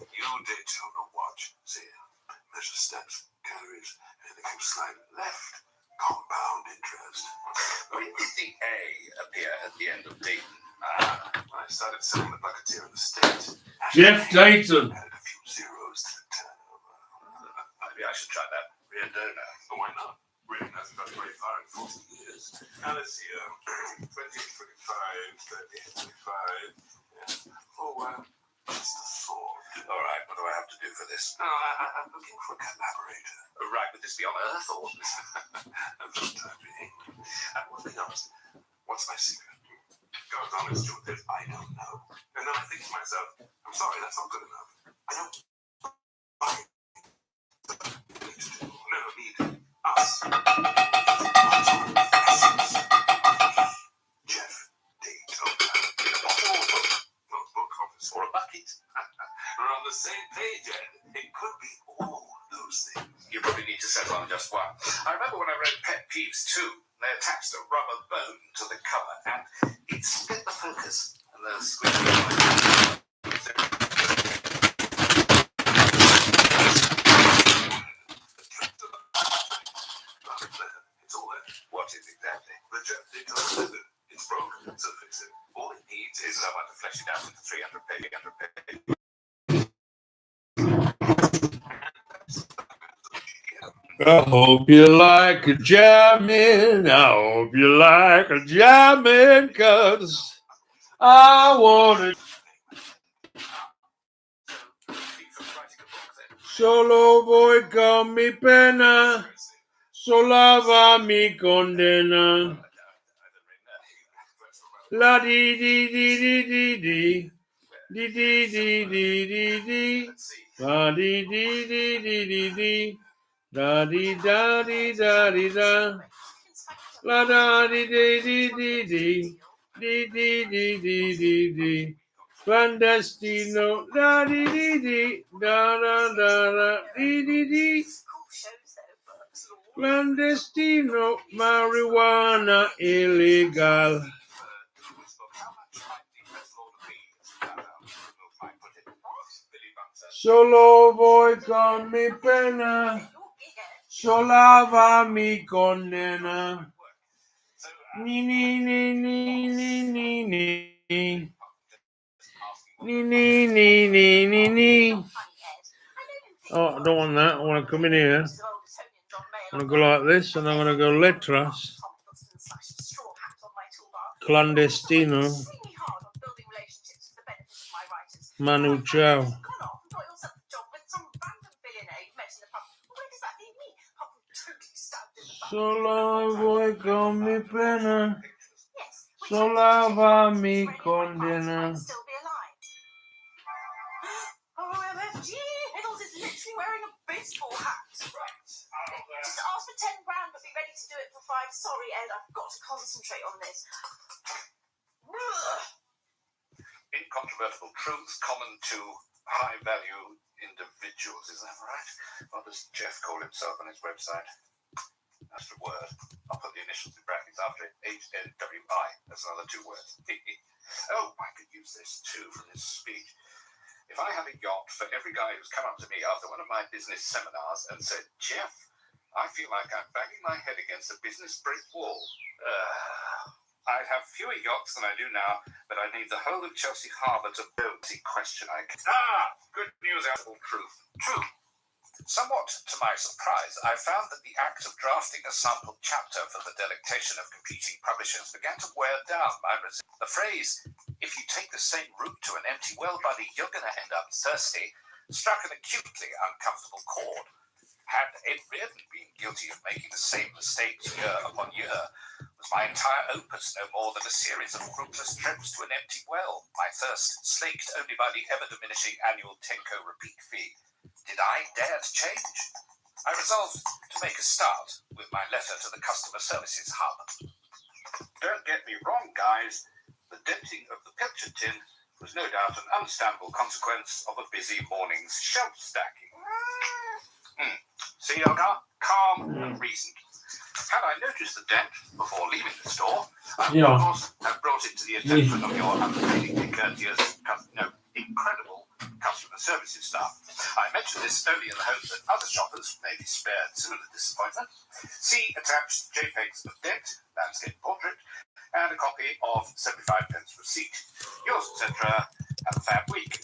You did on a watch. See, measure steps, calories, and it goes slide left. Compound interest. When did the A appear at the end of D? I started selling the Bucketeer in the States. Jeff Dayton. Added a few zeros to the turnover. Maybe I should try that. Riadona. But why not? Reading hasn't got very far in 40 years. Now let's see, 20, 25, 30, 25. Yeah. Oh, just a thought. All right, what do I have to do for this? No, I'm looking for a collaborator. Right, would this be on Earth or? For the time being. And one thing else, what's my secret? God's honest truth is, I don't know. And then I think to myself, I'm sorry, that's not good enough. I don't buy it. No, need us. Jeff Dayton. In a bottle or book? Not book, office. Or a bucket? We're on the same page, Ed. It could be all those things. You probably need to settle on just one. I remember when I read Pet Peeves 2, they attached a rubber bone to the cover and it split the focus and the screen. It's all there. What is exactly? The Jeff Dayton said that it's broken, so fix it. All it needs Is is someone to flesh it out into 300 pages. I hope you like a jamming. I hope you like a jamming, 'cause I want it. Solo voy con mi pena, sola mi condena. La di di di di di di. Di di di di di di. La di di di di di di. Da di da di da di da. La da di di di di di. Di di di di di di. Clandestino. Da di di di. Da da da da. Di di di. Clandestino. Marijuana illegal. Solo voy con mi pena, sola va mi condena. Ni ni ni ni ni ni ni. Ni ni ni ni ni ni. Oh, I don't want that. I want to come in here. I'm going to go like this, and I'm going to go letras. Clandestino. Manu Chao. Solo voy con mi pena, sola va mi condena. OMFG! Hiddles is literally wearing a baseball hat. Right. Just ask for 10 grand, but be ready to do it for 5. Sorry, Ed, I've got to concentrate on this. Incontrovertible truths common to high-value individuals, is that right? What does Jeff call himself on his website? That's the word. I'll put the initials in brackets after it. HNWI. That's another 2 words. Oh, I could use this too from this speech. If if I had a yacht for every guy who's come up to me after one of my business seminars and said, Jeff, I feel like I'm banging my head against a business brick wall. I'd have fewer yachts than I do now, but I'd need the whole of Chelsea Harbour to build the question I can. Good news, actual truth. True. Somewhat to my surprise, I found that the act of drafting a sample chapter for the delectation of competing publishers began to wear down my resistance. The phrase, if you take the same route to an empty well, buddy, you're going to end up thirsty, struck an acutely uncomfortable chord. Had Ed Reardon been guilty of making the same mistakes year upon year, was my entire opus no more than a series of fruitless trips to an empty well, my thirst slaked only by the ever-diminishing annual Tenco repeat fee? Did I dare to change? I resolved to make a start with my letter to the customer services hub. Don't get me wrong, guys. The denting of the picture tin was no doubt an understandable consequence of a busy morning's shelf stacking. See, Elgar? Calm and reasoned. Had I noticed the dent before leaving the store, I would, of course, have brought it to the attention of your unfailingly courteous, incredible customer services staff. I mention this only in the hope that other shoppers may be spared similar disappointment. See attached JPEGs of dent, landscape portrait, and a copy of 75p receipt. Yours, etc. Have a fab week.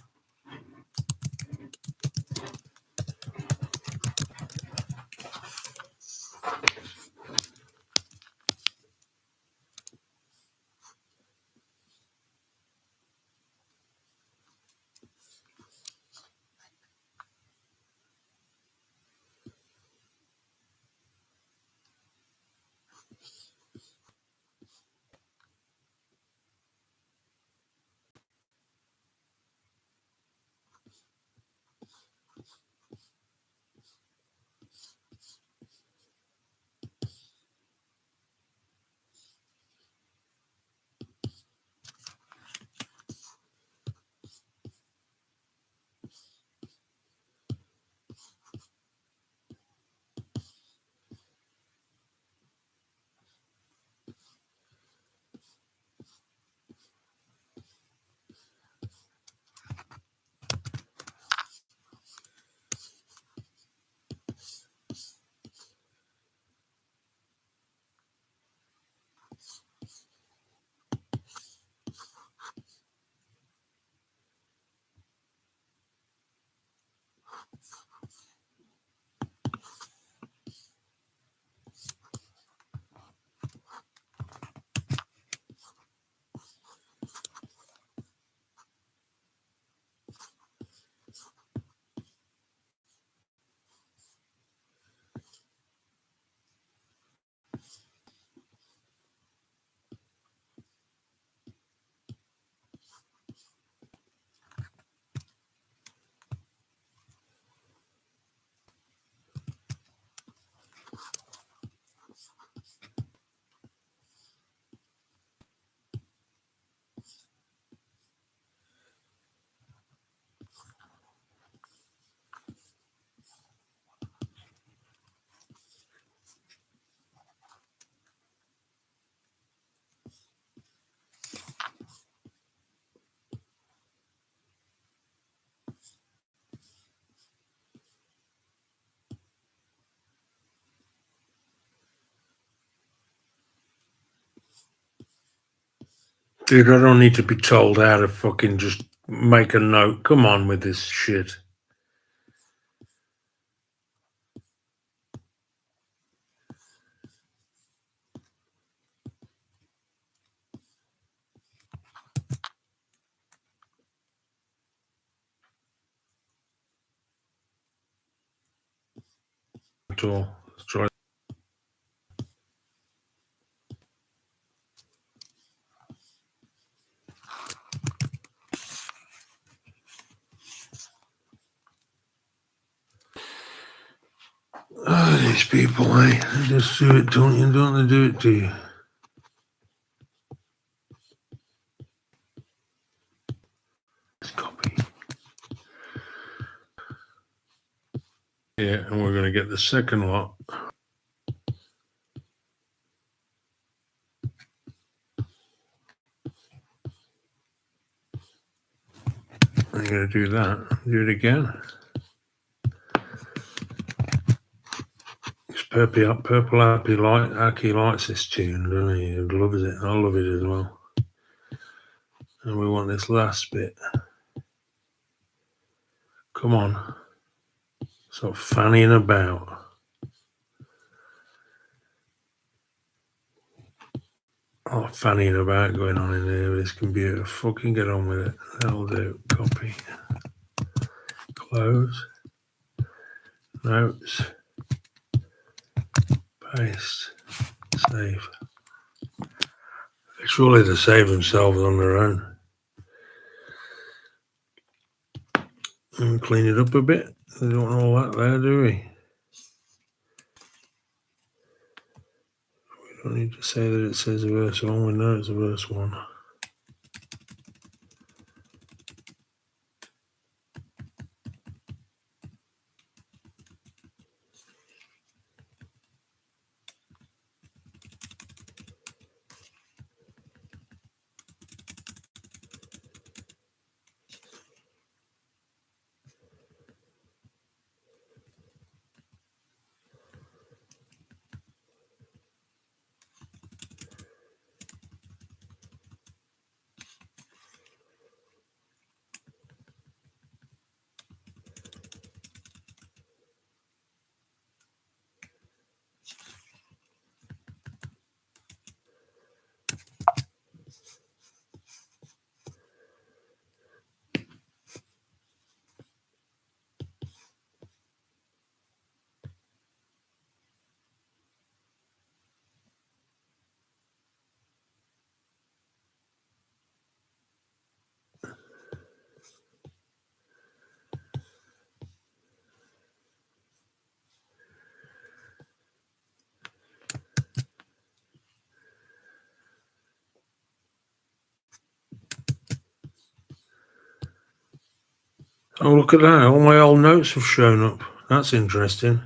Dude, I don't need to be told how to fucking just make a note. Come on with this shit. At all. Let's try. These people, eh? They just do it, don't you? Don't they do it to you? Let's copy. Yeah, and we're going to get the second lot. I'm going to do that. Do it again. It's Purple Happy likes this tune, doesn't he? He loves it. I love it as well. And we want this last bit. Come on. Stop fanning about. Oh, fanning about going on in here with this computer. Fucking get on with it. That'll do. Copy. Close. Notes. Paste. Save. Surely they save themselves on their own. And clean it up a bit. We don't want all that there, do we? We don't need to say that it says verse 1. We know it's a verse 1. Oh, look at that. All my old notes have shown up. That's interesting.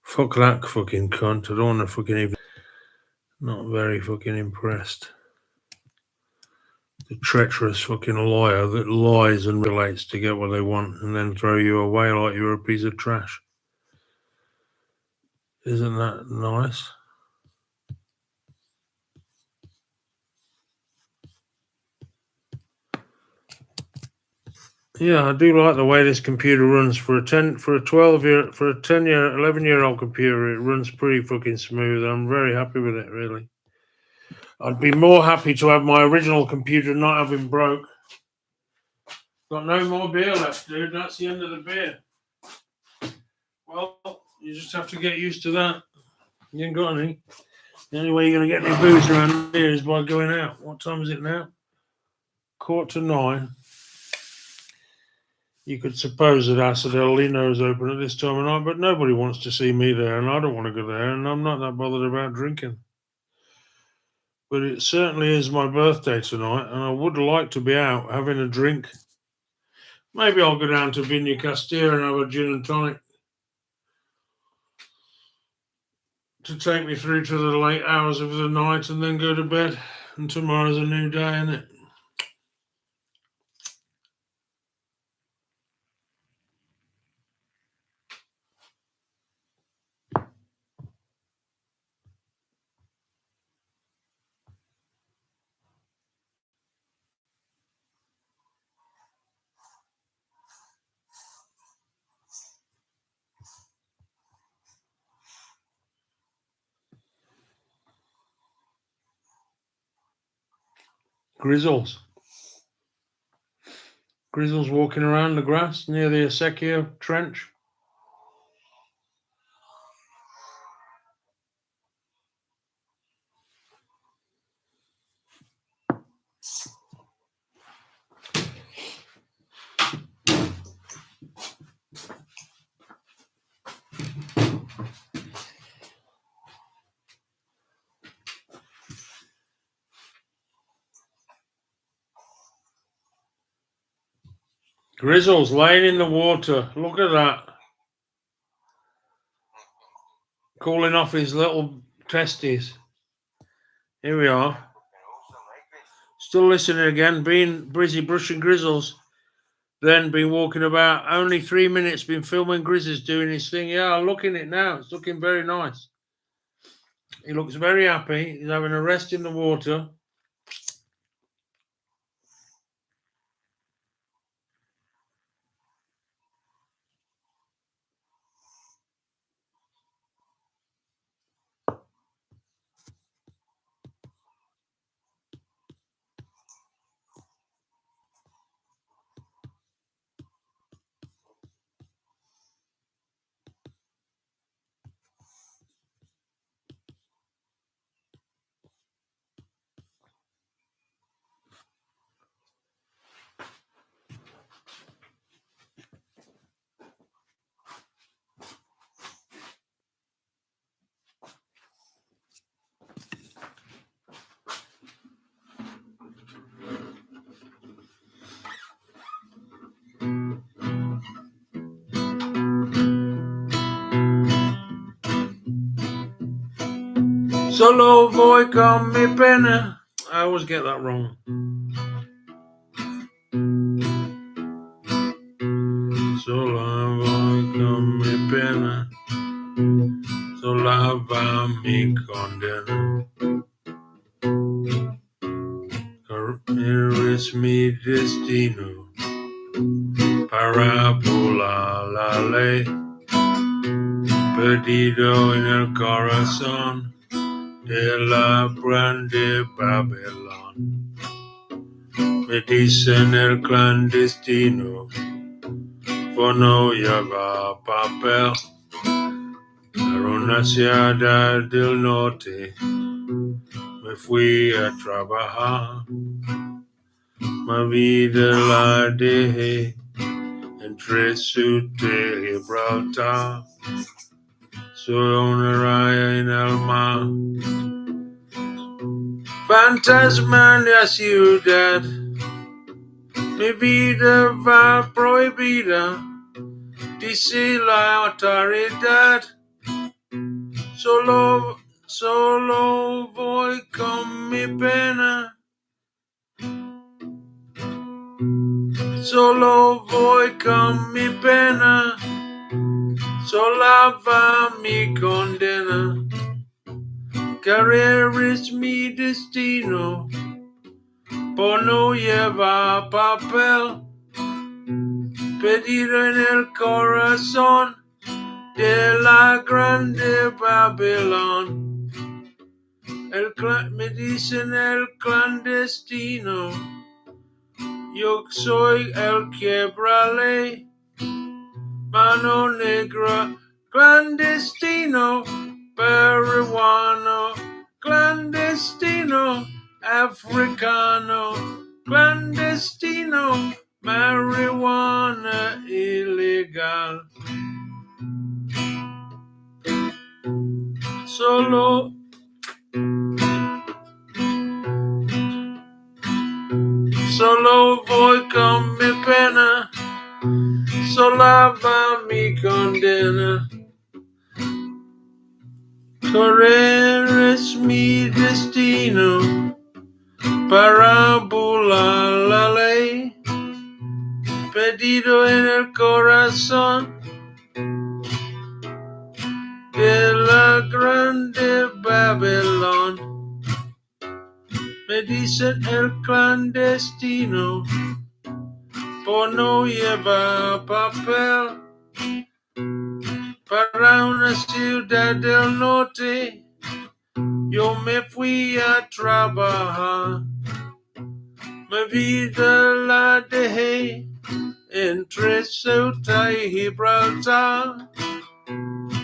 Fuck that fucking cunt. I don't want to fucking even... Not very fucking impressed. The treacherous fucking lawyer that lies and relates to get what they want and then throw you away like you're a piece of trash. Isn't that nice? Yeah, I do like the way this computer runs for a 11-year-old computer. It runs pretty fucking smooth. I'm very happy with it, really. I'd be more happy to have my original computer not having broke. Got no more beer left, dude. That's the end of the beer. Well, you just have to get used to that. You ain't got any. The only way you're going to get any booze around here is by going out. What time is it now? 8:45. You could suppose that Asadellino is open at this time of night, but nobody wants to see me there, and I don't want to go there, and I'm not that bothered about drinking. But it certainly is my birthday tonight, and I would like to be out having a drink. Maybe I'll go down to Viña Castilla and have a gin and tonic to take me through to the late hours of the night and then go to bed. And tomorrow's a new day, isn't it? Grizzles walking around the grass near the Acequia Trench. Grizzles laying in the water. Look at that. Calling off his little testes. Here we are. Still listening again, being busy brushing Grizzles. Then been walking about, only 3 minutes, been filming Grizzlies doing his thing. Yeah, I'm looking at it now. It's looking very nice. He looks very happy. He's having a rest in the water. Solo voi con mi pena. I always get that wrong. Solo voi con mi pena. Sola va mi condena. Eres mi destino. Parabola la ley. Perdido en el corazón de la grande Babylon. Me dicen el clandestino, por no llevar papel. Pero una ciudad del norte me fui a trabajar. Mi vida la dejé entre Ceuta y Gibraltar. Soy una raya en el mar. Fantasma de la ciudad, mi vida va prohibida, dice la autoridad. Solo voy con mi pena. Solo voy con mi pena. Sola va mi condena. Carrera es mi destino, por no llevar papel, perdido en el corazón de la grande Babylon. Me dicen el clandestino, yo soy el quebrale, mano negra, clandestino. Peruano, clandestino, africano, clandestino, marijuana ilegal. Solo voy con mi pena, sola va mi condena. Correr es mi destino, parábola la ley, perdido en el corazón de la grande Babylon. Me dicen el clandestino, por no llevar papel. Para una ciudad del norte, yo me fui a trabajar. Mi vida la dejé entre Ceuta y Gibraltar.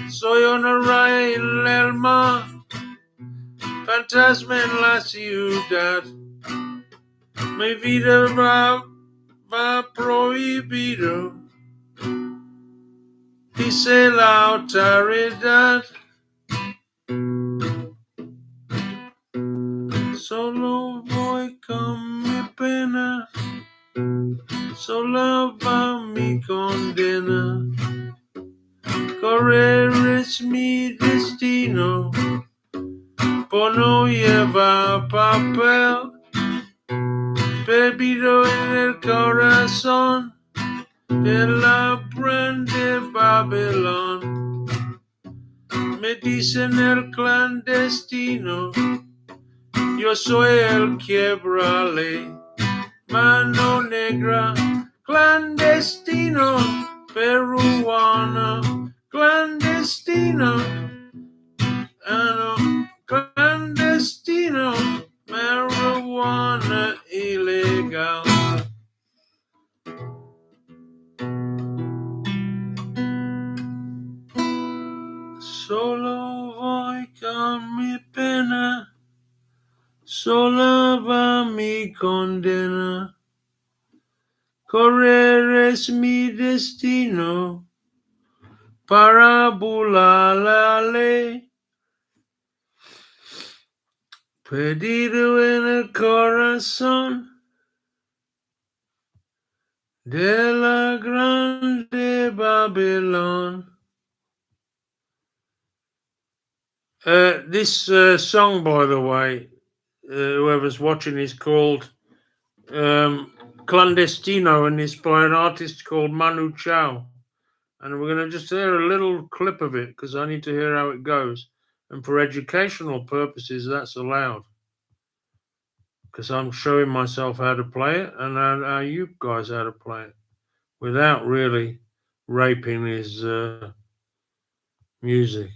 Soy una raya en el mar, fantasma en la ciudad. Mi vida va prohibido, dice la autoridad. Solo voy con mi pena, sola va mi condena. Correr es mi destino, por no llevar papel, perdido en el corazón de la prende Babylon. Me dicen el clandestino, yo soy el quebrale, mano negra, clandestino, peruano, clandestino, clandestino, marijuana ilegal. Solo voy con mi pena, sola va mi condena. Correr es mi destino para burlar la ley. Perdido en el corazón de la grande Babylon. This song, by the way, whoever's watching, is called Clandestino, and it's by an artist called Manu Chao. And we're going to just hear a little clip of it because I need to hear how it goes. And for educational purposes, that's allowed. Because I'm showing myself how to play it and how you guys how to play it without really raping his music.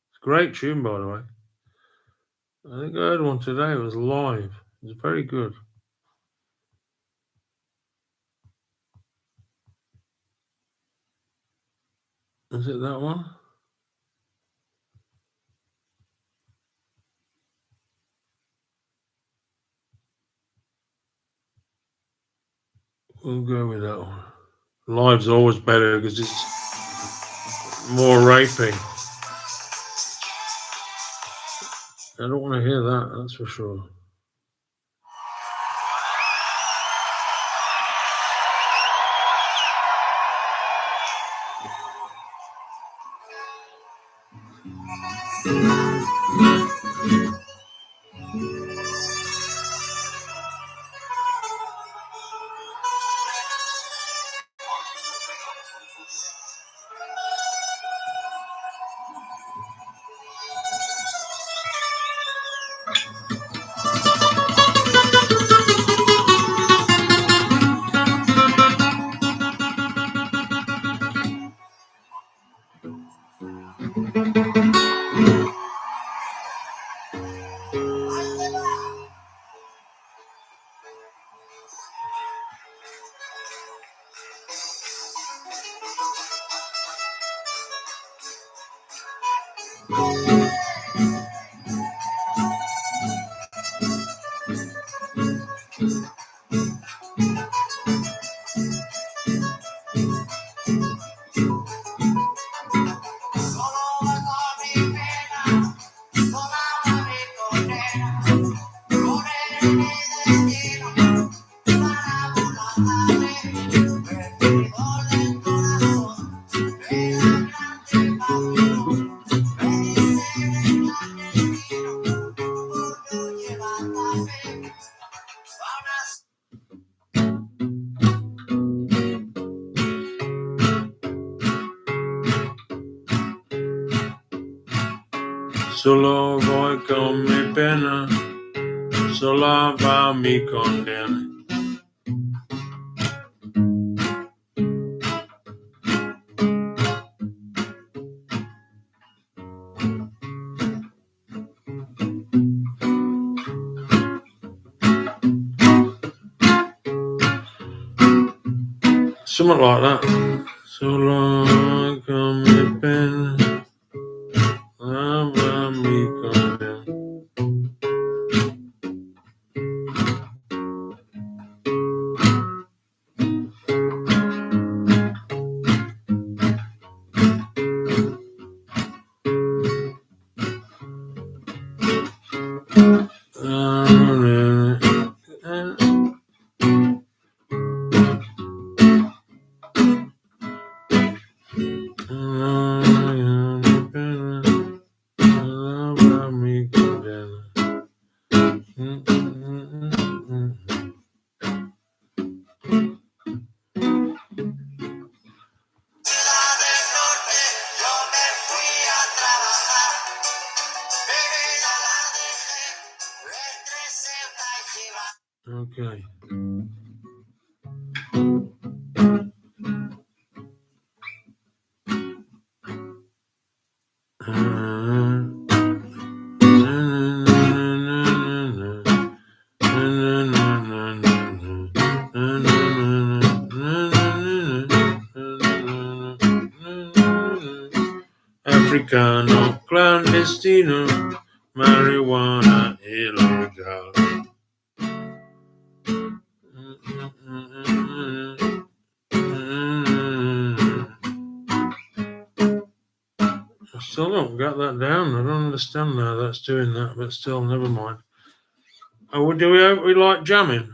It's a great tune, by the way. I think I heard one today. It was live. It was very good. Is it that one? We'll go with that one. Live's always better because it's more raping. I don't want to hear that, that's for sure. Solo voy con mi pena, sola va mi condena. Something like that. Solo voy con mi pena, sola va mi condena. Americano, clandestino, marijuana illegal. I still don't got that down. I don't understand how that's doing that, but still, never mind. Oh, do we like jamming?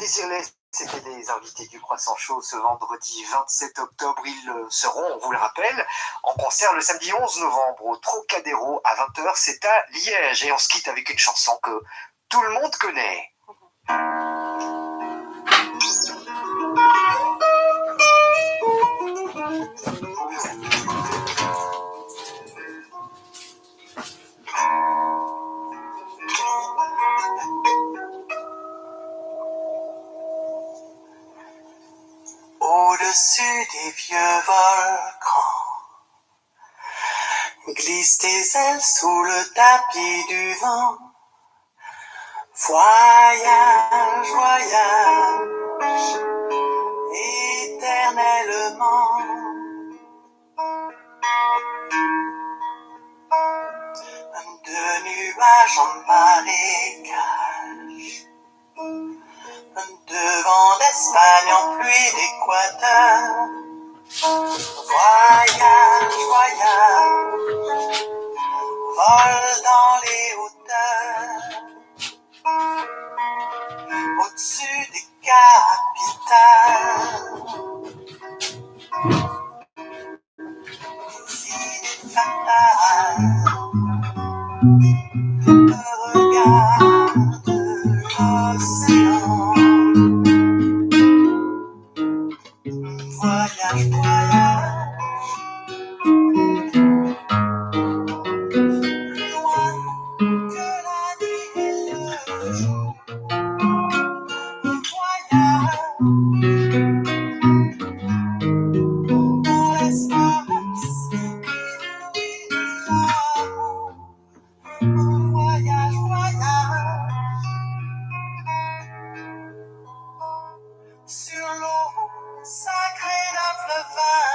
Désirés, c'était les invités du Croissant Chaud ce vendredi 27 octobre. Ils seront, on vous le rappelle, en concert le samedi 11 novembre au Trocadéro à 20h. C'est à Liège. Et on se quitte avec une chanson que tout le monde connaît. Au-dessus des vieux volcans, glisse tes ailes sous le tapis du vent. Voyage, voyage, éternellement. De nuages en marécage, devant l'Espagne en pluie d'Équateur. Voyage, voyage, vole dans les hauteurs, au-dessus des capitales, idées fatales, regarde l'océan. Voyage, voyage, loin que la nuit et le jour. Voyage dans l'espace inouï de l'amour. Voyage, voyage sur l'eau sacrée d'un fleuve.